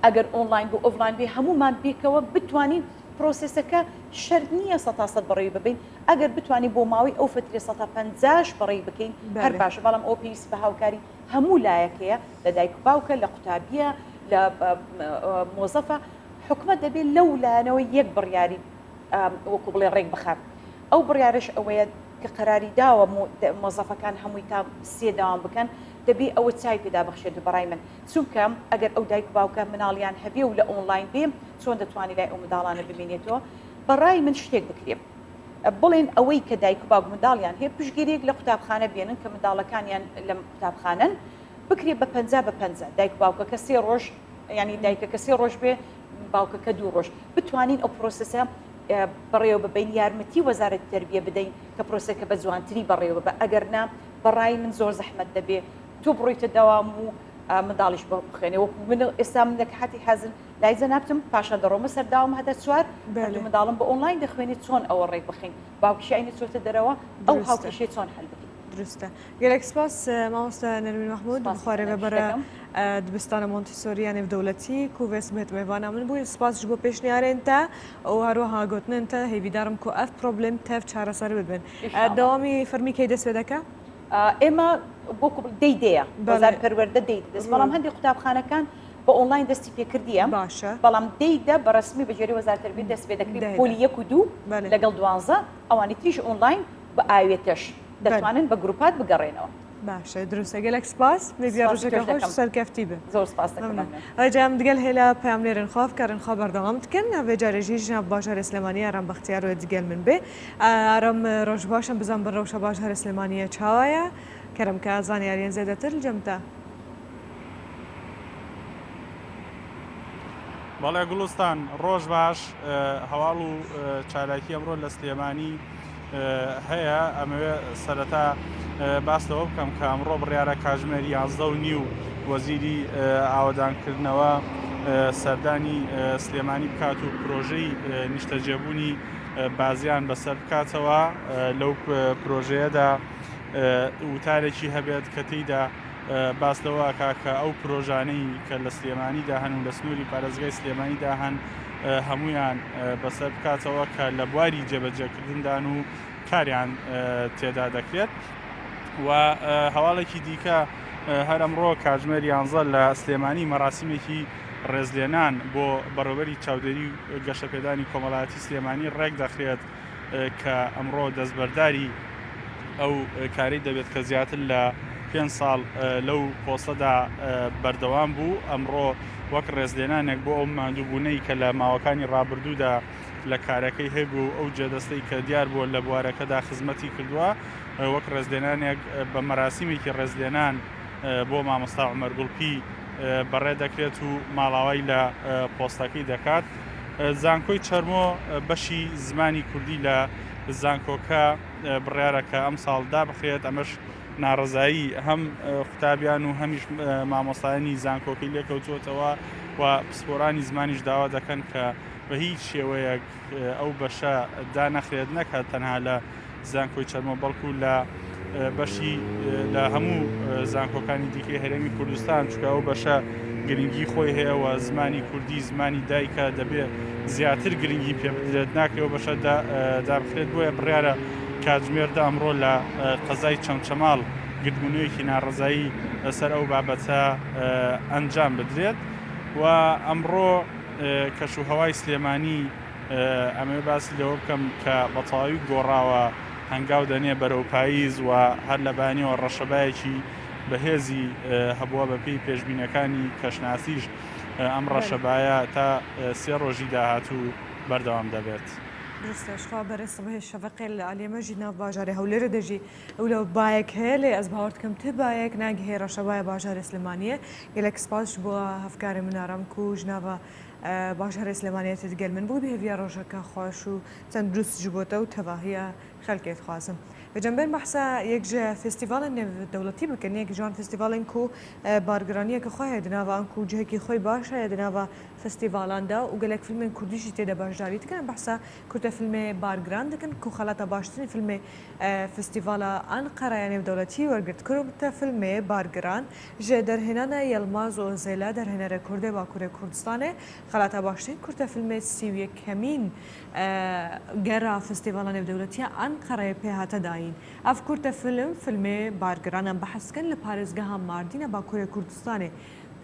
Speaker 7: ئەگەر ئۆنلاین بۆ ئۆفلاین بێ هەمومان بێکەوە بتوانین پرۆسسەکە شەرت نییە 100% بەڕێوی ببین ئەگەر بتوانین بۆ ماوەی ئەو فترێ 150 بەڕێی بکەین هەر باشە بەڵام ئەو پێویست بە هاوکاری هەموو لایەکەیە لە دایک و باوکە لە قوتابیە لە مۆزەفە حکومت دەبێت لەو لایەنەوە یەک بڕیاری وەکو بڵێ ڕێک بخات ئەو بڕیارش ئەوەیە کە قەراری داوە مۆزەفەکان هەمووی تا 3 داوام بکەن دەبێ ئەوە چای پێدا بەخشێت بەڕای من چونکە ئەگەر ئەو دایک باوکە مناڵیان هەبێ و لە ئۆنلاین بێ چۆن دەتوانانی لای ئەو منداڵانە ببینێتەوە بەڕای من شتێک بکرێت بڵێن ئەوەی کە دایک و باوک منداڵیان هەیە پشتگیریەک لە قوتابخانە بێنن کە منداڵەکانیان لە قوتابخانەن بکرێت بە 50 دایک و باوکە کە 3 ڕۆژ ینی دایکەکە 3 ڕۆژ بێ باوکەکە 2 ڕۆژ بتوانین ئەو پرۆسسە بەڕێوە ببین یارمەتی وەزارەتی تەربیە بدەین کە پرۆسەکە بە جوانتری بەڕێوە بە ئەگەرنا بەڕای من زۆر زەحمەت دەبێ تۆ بڕۆیتە دەوام و منداڵیش بە بخێنێ وەکو من ئێستا من لەکاتی حەزن لایزە نابتم پاشە دەڕۆمە سەرداوام هەتا چوار منداڵم بە ئۆنلاین دەخوێنێت چۆن ئەوە ڕێک بخین باوکیشی عینی چۆتە دەرەوە ئەو هاوکەشێ چۆن هەل بکەین
Speaker 1: درستە گەلێک سپاس مامۆستا نەرمین مەحموود بخوارێ بەبەرە دبستانە مۆنتیسۆریە نێودەوڵەتی کوڤێس بێت میێوانە من بووی سپاسش بۆ پێشنیارێن تا ئەو هەروەها گوتنن تا هێویدارم کۆ ئەف پرۆبلێم تەف چارەسەر ببن دەوامی فەرمی کەی دەست پێ دەکە
Speaker 7: ئێمە بۆ دەیدەیە بەزار پەروەردە دەیت دەست بەڵام هەندێک قوتابخانەکان بە ئۆنلاین دەستی پێکردیە
Speaker 1: باشە
Speaker 7: بەڵام دەیدا بەڕسمی بەجێری وەزارەتی تەربیە دەست پێ دەکرێت پۆلی 1 و 2 لەگەڵ 12 ئەوانی تریش ئۆنلاین بە ئاوێتەش دەتوانن بە گروپات بگەڕێنەوە
Speaker 1: باشە دروستە گەلێک سپاس میزیە ڕۆژەکە خۆش سەرکەفتی بێ
Speaker 7: زۆر سپاس دەکەم
Speaker 1: ئەجام دگەل هێلا پام لێرن خۆف کارن خۆ بەردەوام بکەن ناوێ جارێژی ژناب باشار سلێمانی ئارام بەختیارۆ دیگەل من بێ ئارام ڕۆژ باشم بزان بە ڕەوشە باشار سلێمانیە چاوایە کەرم کە زانیاریان زێدەتر جەمتە
Speaker 8: بەڵێ گوڵستان ڕۆژ باش هەواڵ و چالاکی ئەمڕۆ لە سلێمانی هەیە ئەمەوێ سەرەتا باستەوە بکەم کە ئەمڕۆ بڕیارە کاتژمێری 11:30 وەزیری ئاوەدانکردنەوە سەردانی سلێمانی بکات و پرۆژەی نیشتەجێبوونی بازیان بەسەر بکاتەوە لەو پرۆژەیەدا وتارێکی هەبێت کە تێیدا باستەوە کاکە ئەو پرۆژانەی کە لە سلێمانیدا هەن و لە سنووری پارێزگای سلێمانیدا هەن هەمویان بەسەر بکاتەوە کە لە بواری جێبەجێکردندان و کاریان تێدا دەکرێت و هەواڵێکی دیکە هەر ئەمڕۆ کاتژمێر 11 لە سلێمانی مەراسیمێکی ڕێزلێنان بۆ بەڕێوەبەری چاودێری و گەشەپێدانی کۆمەڵایەتی سلێمانی ڕێک دەخرێت کە ئەمڕۆ دەستبەرداری ئەو کاری دەبێت کە زیاتر لە 5 ساڵ لەو پۆستەدا بەردەوام بوو ئەمڕۆ وەک ڕێزلێنانێک بۆ ئەو ماندووبوونەی کە لە ماوەکانی ڕابردوودا لە کارەکەی هەبوو ئەو جێدەستەی کە دیار بووە لە بوارەکەدا خزمەتی کردووە وەک ڕێزلێنانێک بە مەراسیمێکی ڕێزلێنان بۆ مامۆستا عومەر گوڵپی بەڕێ دەکرێت و ماڵاوای لە پۆستەکەی دەکات زانکۆی چەرمۆ بەشی زمانی کوردی لە زانکۆکە بڕیارەکە ئەم ساڵ دابخرێت ئەمەش ناڕزایی هەم قوتابیان و هەمیش مامۆستایانی زانکۆکەی لێکەوتوتەوە و پسپۆرانی زمانیش داوا دەکەن کە بە هیچ شێوەیەک ئەو بەشە دانەخرێت نەکات تەنها لە زانکۆی چەرمۆ بەڵکو لە بەشی لە هەموو زانکۆکانی دیکەی هەرێمی کوردستان چکە ئەو بەشە گرنگی خۆی هەیە و زمانی کوردی زمانی دایکە دەبێت زیاتر گرنگی پێ بدرێت ناکرێەوە بەشە دابخرێت بۆیە بڕیارە کاتژمێردا ئەمڕۆ لە قەزای چەمچەماڵ گرتبوونەوەیەکی ناڕزایی لەسەر ئەو بابەتە ئەنجام بدرێت و ئەمڕۆ کەشوهەوای سلێمانی ئەمێ باسی لەوە بکەم کە بەتەواوی گۆڕاوە هەنگاو دەنێ بەرەو پاییز و هەر لەبانیەوە ڕەشەبایەکی بەهێزی هەبووە بەپێی پێشبینەکانی کەشناسیش ئەم ڕەشەبایە تا 3 ڕۆژی داهاتوو بەردەوام دەبێت.
Speaker 1: درستشخوا بەرە سبهێ شەفەقێ لە ئالیێمەژی ناو باژارێ هەولێرە دەژی ئەو لە باەک هەیە لێ ئەس باوەڕکەم ت باەک ناگەهێ ڕەشەبایە باژارە سلێمانیە گەلێک سپاس بۆ هەفکاری منارم و ژناوە باژارە سلێمانێت دگەل من بوو بهێویا ڕۆژەکە خۆش و چەند دروست ji بۆتە و تەواهەیە خەلکێت خوازم. بەجەمبێن بەحسا یەکجە فستیڤالە نێودەوڵەتی بکەن یەک جوان فستیڤالێن و بارگرانیەکە خۆی دناوە ئەم و جهێکی خۆی باشە دناوە فستیڤالاندا و گەلێک فیلمێن کوردیشی تێدا باشداری دکەن بەحسا کورتە فیلمێ بارگران دکن و خەڵاتە باشترین فیلمێ فستیڤالە ئەنقەرە نێودەوڵەتی وەرگرت کورتە فیلمێ بارگران ژێ دەرهێنانە یەلماز و زێلا دەرهێنەرە کوردێ باکوورێ کوردستانێ خەڵاتە باشترین کورتە فیلمێ سیویەکەمین گەرا فستیڤالە نێودەوڵەتیە ئەنقەرەیە پێ هاتە داین ئەف کورتە فیلمێ بارگرانە بەحەسکەن لە پارێزگەها ماردینە باکوورێ کوردستانێ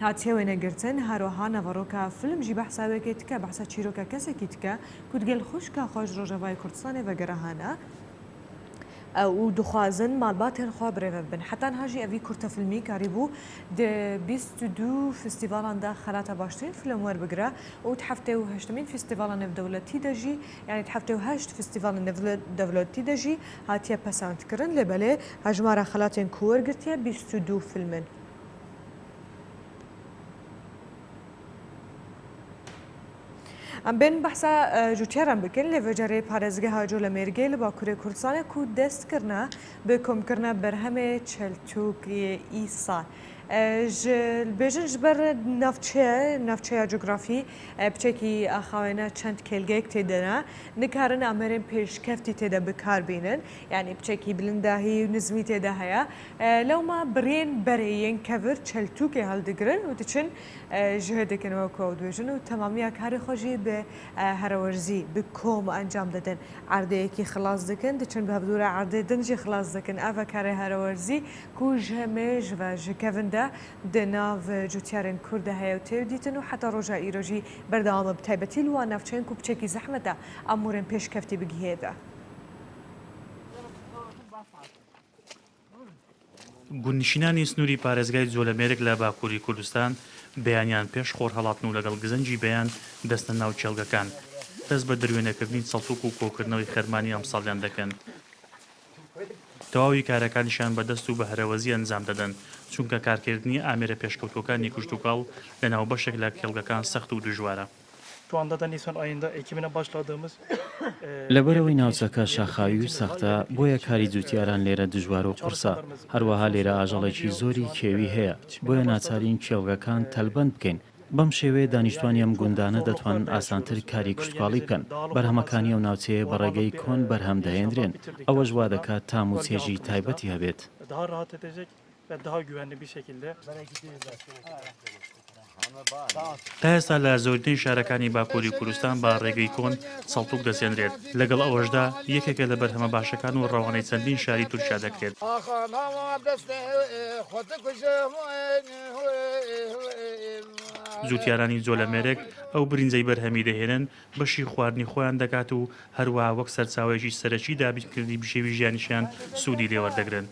Speaker 1: هاتیێوێ نەگرتن هەروەها نەڤەڕۆکە فیلمژی بەحساوێکی تکە بەحسا چیرۆکە کەسێکی تکە کوتگەل خوشکە خۆش ڕۆژەوای کوردستانێ بەگەرەهانە و دخوازن مالباتێن خوا برێڤە بن حتان هاژی ئەوی کورتە فیلمی کاری بوو 22 فستیڤالاندا خەلاتە باشترین فیلم وەربگرە و هەفتێ و هەشتمین فستیڤالە نێودەوڵەتی دەژی یعنی هەفتێ و هەشت فستیڤالە نێودەوڵەتی دەژی هاتیە پەسەندکردن لێبەلێ هەژمارە خەلاتێن کووەرگرتیە 22 فیلمن. ئەم بێن بەحسا جوتیاران بکەن لە ڤێجارەی پارێزگەها جۆلەمێرگێ لە باکوورێ کوردستانێک و دەستکردە بە کۆمکردنە بەرهەمێ چەلتووکی ئیسا. بێژن ji ber navçeya cografî piçekî axawêne çend kelgek têdene nikarin amerên pêşkeftî têde bikarbînin yanî piçekî bilindahî û nizmî têde heye lewma birên berê yên kevir çeltûkê heldigirin û diçin ji hêdekên wek dibêjin û temamiya karê xwe jî bi herewerzî bi kom encam didin erdeyekî xilas dikin diçin bi hevdûra erdê din jî xilas dikin ev karê herewerzî ku ji hemê ji ve ji kevin di nav cûtiyarên Kurd de heye û têv dîtin û heta roja îro jî berdewam bi taybetî li wan navçeyên ku piçekî zehmet e amûrên pêşkeftî bigihê de.
Speaker 9: گونشینانی سنووری پارێزگای جۆلەمێرێک لە باکووری کوردستان بەیانیان پێش خۆر هەڵاتن و لەگەڵ گزنجی بەیان دەستە ناو چێلگەکان دەست بە دەروێنەکردنی سەڵتوک و کۆکردنەوەی خەرمانی ئەمساڵیان دەکەن. تەواوی کارەکانیشان بەدەست و بە هەرەوەزی ئەنجام دەدەن چونکە کارکردنی ئامێرە پێشکەوتەکانی کوشتتوکاڵ لە ناو بەشێک لە کێڵگەکان سەخت و دژوارە.
Speaker 10: لەبەرەوەی ناوچەکە شاخاوی و سەختە بۆیە کاری جوتیاران لێرە دژوار و قورسە هەروەها لێرە ئاژەڵێکی زۆری کێوی هەیە بۆیە ناچارین کێڵگەکان تەلبەند بکەین بەم شێوەیە دانیشتوانی ئەم گوندانە دەتوانن ئاسانتر کاری کوشتتوکاڵی بکەن بەرهەمەکانی ئەو ناوچەیە بە ڕێگەی کۆن بەرهەم دەهێنرێن ئەوەش وا دەکات تام و چێژی تایبەتی هەبێت.
Speaker 9: تا ئێستا لە زۆرینەی شارەکانی باکووری کوردستان بە ڕێگەی کۆن سەڵتوک دەسێنرێت لەگەڵ ئەوەشدا یەکێکە لە بەرهەمە باشەکان و ڕەوانەی چەندین شاری تورکیا دەکرێت. جوتیارانی جۆلەمێرێک ئەو برینجەی بەرهەمی دەهێنن بەشی خواردنی خۆیان دەکات و هەروەها وەک سەرچاوێکی سەرەکی دابینکردنی بشێوی ژیانیشیان سوودی لێوەردەگرن.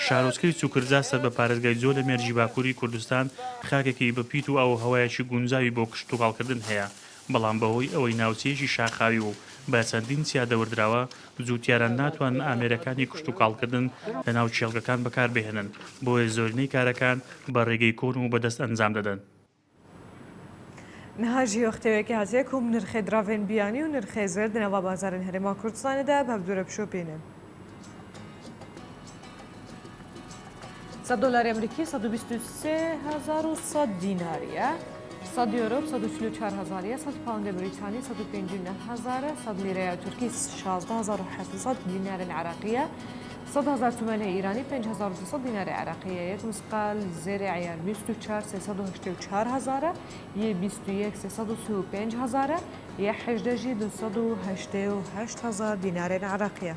Speaker 9: شارۆچکەی چووکرجا سەر بە پارێزگای جۆلەمێرجی باکووری کوردستان خاکێکی بەپیت و ئەو هەوایەکی گونجاوی بۆ کشتتوکاڵکردن هەیە بەڵام بەهۆی ئەوەی ناوچەیەکی شاخاوی و بە چەندین چیا دەوردراوە جوتیاران ناتوانن ئامێرەکانی کشتتوکاڵکردن لە ناو چێڵگەکان بەکاربهێنن بۆیە زۆرینەی کارەکان بە ڕێگەی کۆن و بەدەست ئەنجام دەدەن.
Speaker 1: نهاجی وەختەوەیەکی هاتیەک و نرخێ دراڤێن بیانی و نرخێ زێر دنەوە بازارن هەرێما کوردستانەدا بە هەفتوورە پشۆپێنن. $100 امریکی 123,100 دیناریه 100 یورو 144,000 100 پوند بریتانی 159,000 100 لیره ترکی 16,700 دینار عراقیه 100,000 تومان ایرانی 5,200 دینار عراقیه یک مسقال زیر عیار 24 384,000 یه 21 335,000 یه 18 288,000 دینار عراقیه.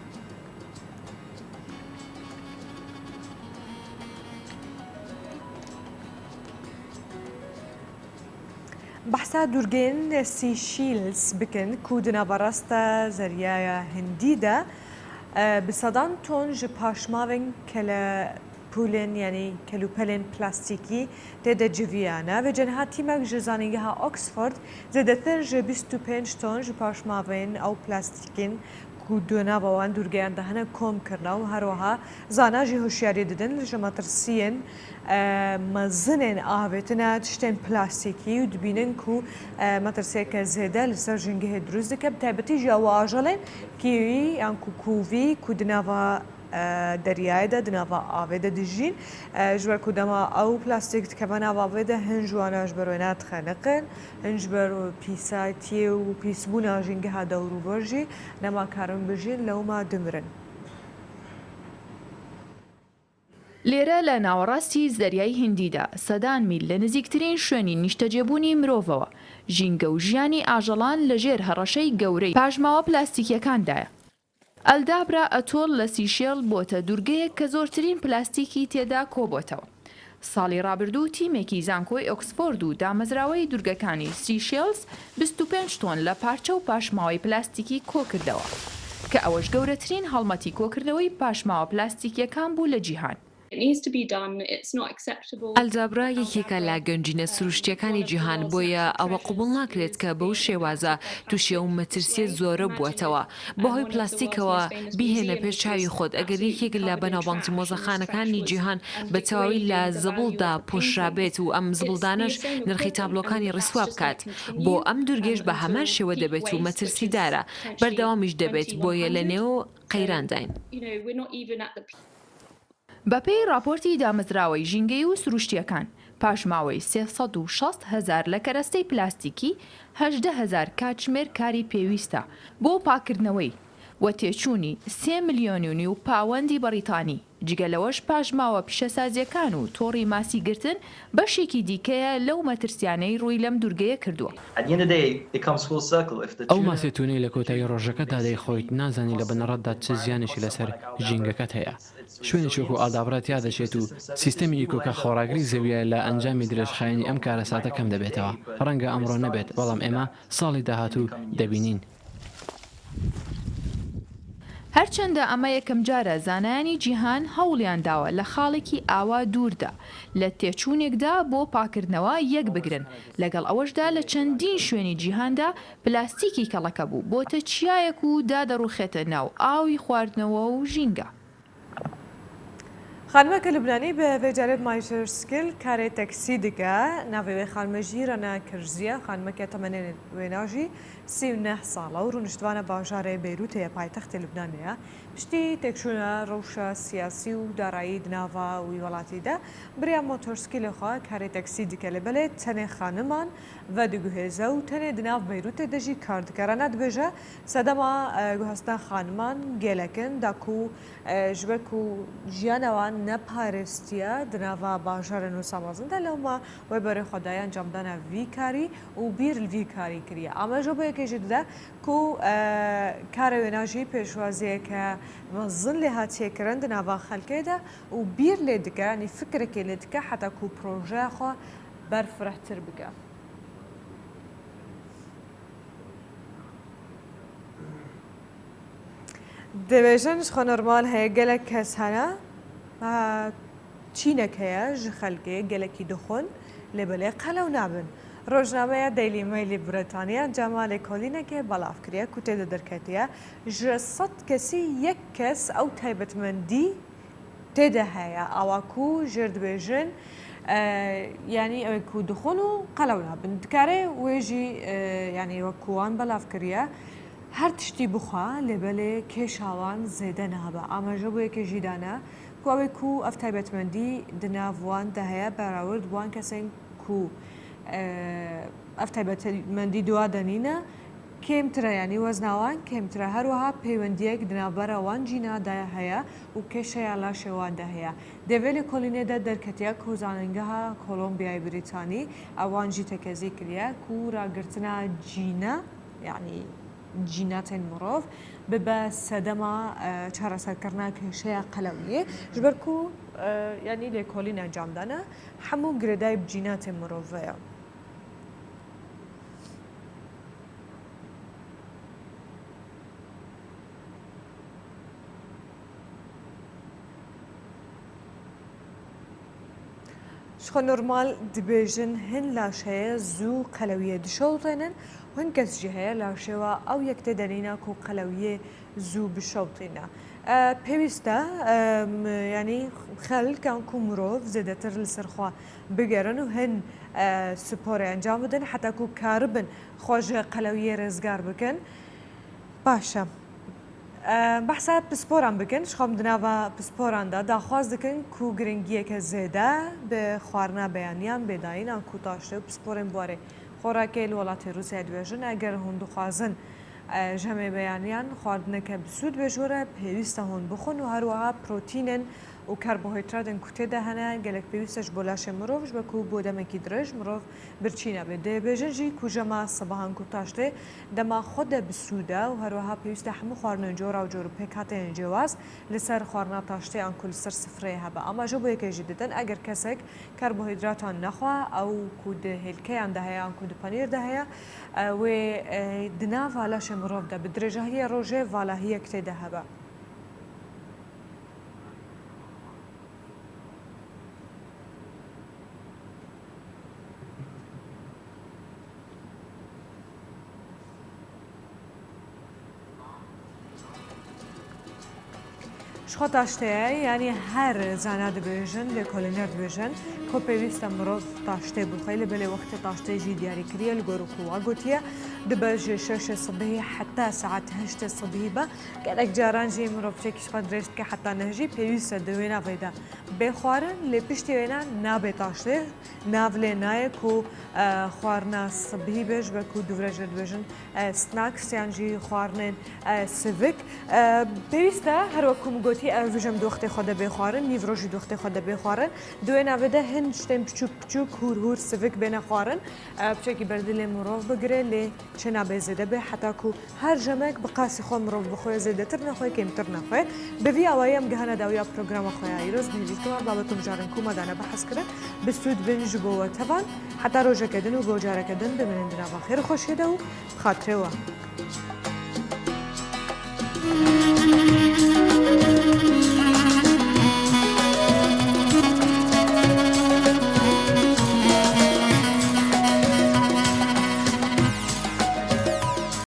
Speaker 1: بحثا دورگین سیشیلز بکن کودنا براست زریای هندیده بصدان تون ج پاشماون کلا پولن یعنی کلوپلن پلاستیکی تد جویانه و جنها تیمک جزانیگه ها آکسفورد زدتر ج 25 تون ج پاشماون او پلاستیکین کودنا وان دورگیان دهنه کم کرنا و هروها زانا جی هوشیاری دادن لجماترسین مزنن آهویتنا تشتن پلاستیکی و دبینن کو مترسیه که زیده لسر جنگه دروز دکه بتایبتی جاو آجالن کیوی انکو کووی کودناوا دریای ده دناوا آوه ده دجین جوار کودما او پلاستیک تکبانا آوه ده هنجوانا جبروینات خانقن هنجبرو پیسایتی و پیسبونا جنگه ها دورو برجی نما کارن بجین لوما دمرن.
Speaker 11: لێرە لە ناوەڕاستی زەریای هندیدا سەدان میل لە نزیکترین شوێنی نیشتەجێبوونی مرۆڤەوە ژینگە و ژیانی ئاژەڵان لەژێر هەڕەشەی گەورەی پاژماوە پلاستیکیەکاندایە. ئەلدابرا ئەتۆڵ لە سیشێڵ بۆتە دوورگەیەک کە زۆرترین پلاستیکی تێدا کۆبۆتەوە. ساڵی ڕابردوو تیمێکی زانکۆی ئۆکسفۆرد و دامەزراوەی دوورگەکانی سیشێلز 25 تۆن لە پارچە و پاشماوەی پلاستیکی کۆکردەوە کە ئەوەش گەورەترین هەڵمەتی کۆکردنەوەی پاشماوە پلاستیکیەکان بوو لە جیهان.
Speaker 12: ئەلجابرا یەکێکە لا گەنجینە سروشتیەکانی جیهان بۆیە ئەوە قوبڵ ناکرێت کە بەو شێوازە تووشیە و مەترسیە زۆرە بووەتەوە بەهۆی پلاستیکەوە بیهێنە پێش چاوی خۆت ئەگەر یەکێک لە بەناوبانگی مۆزەخانەکانی جیهان بە تەواوی لە زبڵدا پۆشرابێت و ئەم زبڵدانش نرخی تابلۆکانی ڕسوا بکات بۆ ئەم دوورگەش بە هەمان شێوە دەبێت و مەترسیدارە بەردەوامیش دەبێت بۆیە لە نێو قەیرانداین.
Speaker 11: بەپێی راپۆرتی دامەزراوەی ژینگەی و سروشتیەکان پاشماوەی 360,000 لە کەرەستەی پلاستیکی 18,000 کاتژمێر کاری پێویستە بۆ پاکردنەوەی وە تێچوونی 3 ملیۆنی و پاوەندی بەریتانی جگەلەوەش پاژماوە پیشەسازیەکان و تۆڕی ماسی گرتن بەشێکی دیکەیە لەو مەترسیانەی ڕووی لەم دوورگەیە کردووە.
Speaker 13: ئەو ماسێتونەی لە کۆتایی ڕۆژەکەدا دەیخۆیت نازانی لە بنەڕەتدا چ زیانێکی لەسەر ژینگەکەت هەیە. شوێنی چۆک و ئادابرات یا دەچێت و سیستەمی ئیکۆکە خۆراگری زەویە لە ئەنجامی درێژخایەنی ئەم کارە ساتە کەم دەبێتەوە. ڕەنگە ئەمڕۆ نەبێت بەڵام ئێمە ساڵی داهاتوو دەبینین.
Speaker 11: هەرچەندە ئەمە یەکەم جارە زانایانی جیهان هەوڵیان داوە لە خاڵێکی ئاوا دووردا لە تێچوونێکدا بۆ پاکردنەوە یەک بگرن لەگەڵ ئەوەشدا لە چەندین شوێنی جیهاندا پلاستیکی کەڵەکە بوو بۆتە چیایەک و دادەڕوخێتە ناو ئاوی خواردنەوە و ژینگە.
Speaker 1: خانمەکە لوبنانی بە vêjarê مایشرسکل karê teksî dike navê wê xanme jî Rana Kirziye xanmeke temenê wêna jî 39 sala û rûniştvana bajarê Beyrûtê ya paytextê Lubnanê ye piştî têkçûna rewşa siyasî û darayî di nava wî welatî de biriya motorskîlê xwe karê teksî dike li belê tenê xaniman ve diguhêze û tenê di nav Beyrûtê de jî kar dike. Rana dibêje sedema guhestina xaniman gêlekin da ku ji ber ku jiyana wan neparêstiye di nava bajarên Wisa mezin de lewma wê berê xwedaya encamdana vî karî û bîr li vî karî kiriye. Ama ji bo yekê jî dide ku karê wêna jî pêşwaziyeke mezin lê hatiye kirin di nava xelkê de û bîr lê dike yanî fikrekê lê dike heta ku projeya xwe berfirehtir bike. Dibêjin ji xwe normal heye gelek kes hene çînek heye ji xelkê gelekî dixwin lê belê qelew nabin. Rojnameya Daily Mailê Britanya cema lêkolînekê belav kiriye ku tê de derketiye ji 100 kesî yek kes ew taybetmendî tê de heye awa ku jêr dibêjin yanî ew ku dixwin û qelew nabin. Dikare wê jî yanî wek ku wan belav kiriye her tiştî bixwe lê belê kêşa wan zêde nabe. Ama ji bo yekê jî dane ku ew ê ku ev taybetmendî di nav wan de heye berawir di wan kesên ku ev taybetmendî duwa denîne kêmtir e yanî wezna wan kêmtir e. Her wiha peywendiyek di navbera wan jîna de heye û kêşeya laşê wan de heye. Devê lêkolînê de derketiye ku zanîngeha Kolombiyayê Brîtanî ew wan jî tekezî kiriye ku ragirtina cîne yanî جیناتên mirov bibe sedema çareserkirina kêşeya qelewiyê ji ber ku yanî lêkolîn encam dane hemû girêdayî bi cînatên mirov veya. Ji xwe normal dibêjin hin laşeye zû qelewiyê dişewtênin hin kes jî heye laşewa ew yek tê denîne ku qelewiyê zû bişewtîne. Pêwîst e yanî xelkan ku mirov zêdetir li ser xwe bigerin û hin sporê encam bidin heta ku karibin xwe ji qelewiyê rêzgar bikin. Baş e. Behsa pisporan bikin ji xwe di nava pisporan de daxwaz dikin ku giringiyeke zêde bi xwarina beyaniyan bêdayînan ku taştê û pisporên buwarê خوراکê li welatê Rûsyayê dibêjin eger hûn dixwazin ji hemê beyaniyan xwardineke bi sû dibêjore pêwîst e hûn bixwin û her wiha protînên û karbohîdratên ku tê de hene gelek pêwîst e ji bo laşê mirov ji ber ku bo demekî dirêj mirov birçî nabe. Dibêjin jî ku jema sibahan ku taştê dema xwe de bi sû de û her wiha pêwîst e hemû xwarinên cora û cor û pêk hateyên cêwaz li ser xwarina taştê an ku li ser sifreyê hebe. Ama ji bo yekê jî didin eger kesek karbohîdratan nexwe ew ku di hêlkeyan de heye an ku di panîr de heye wê di nava laşê mirov de bi dirêjahiyê rojê valahiyek tê de hebe. شخۆ تاشتەیە ینی هەر زانا دەبێژن لە کۆلینەر دەبێژن کۆ پێویستە مرۆڤ تاشتێ بخۆی لە بەلێ وەختە تاشتێژی دیاریکریە لە گۆر و کووا گوتیە دبەژێ 6 سبهی حتا ساعت 8 سبهی بە گەلێک جارانجی مرۆڤچێکیش خۆ درێژت کە حتا نەژی پێویستە دوێنە بەیدا بێ خوارن لێ پشتی وێنە نابێت تاشتێ ناو لێ نایەک و خواردنا سبهی بێژ بە و دوورەژە دبێژن سناکس یانجی خواردنên سڤک پێویستە هەروەکوم گوتی ئەڤژەم دۆختێ خۆ دەبێ خوارن نیڤڕۆژی دۆختێ خۆ دەبێ خوارن دوێ ناوێدە هەن شتێن بچوک بچوک هور هور سڤک بێنە خوارن بچێکی بەردە لێ مرۆڤ بگرێ لێ چه نابێ زێدە بێ حتاکو هەر ژەمێک بقاسی خۆ مرۆڤ بخۆی زێدەتر نەخۆی کەمتر نەخۆێ بەوی ئەوەیە ئەم گەهانە داویا پرۆگرامە خۆیان ئیرۆز بنویستەوە بابەتم جارن کومەدانە بەحەسکردن بستود بنج بۆوە تەوان حتا ڕۆژەکەدن و بۆ جارەکەدن بمێنندراوە خێر خۆشێدە و خاترێوە.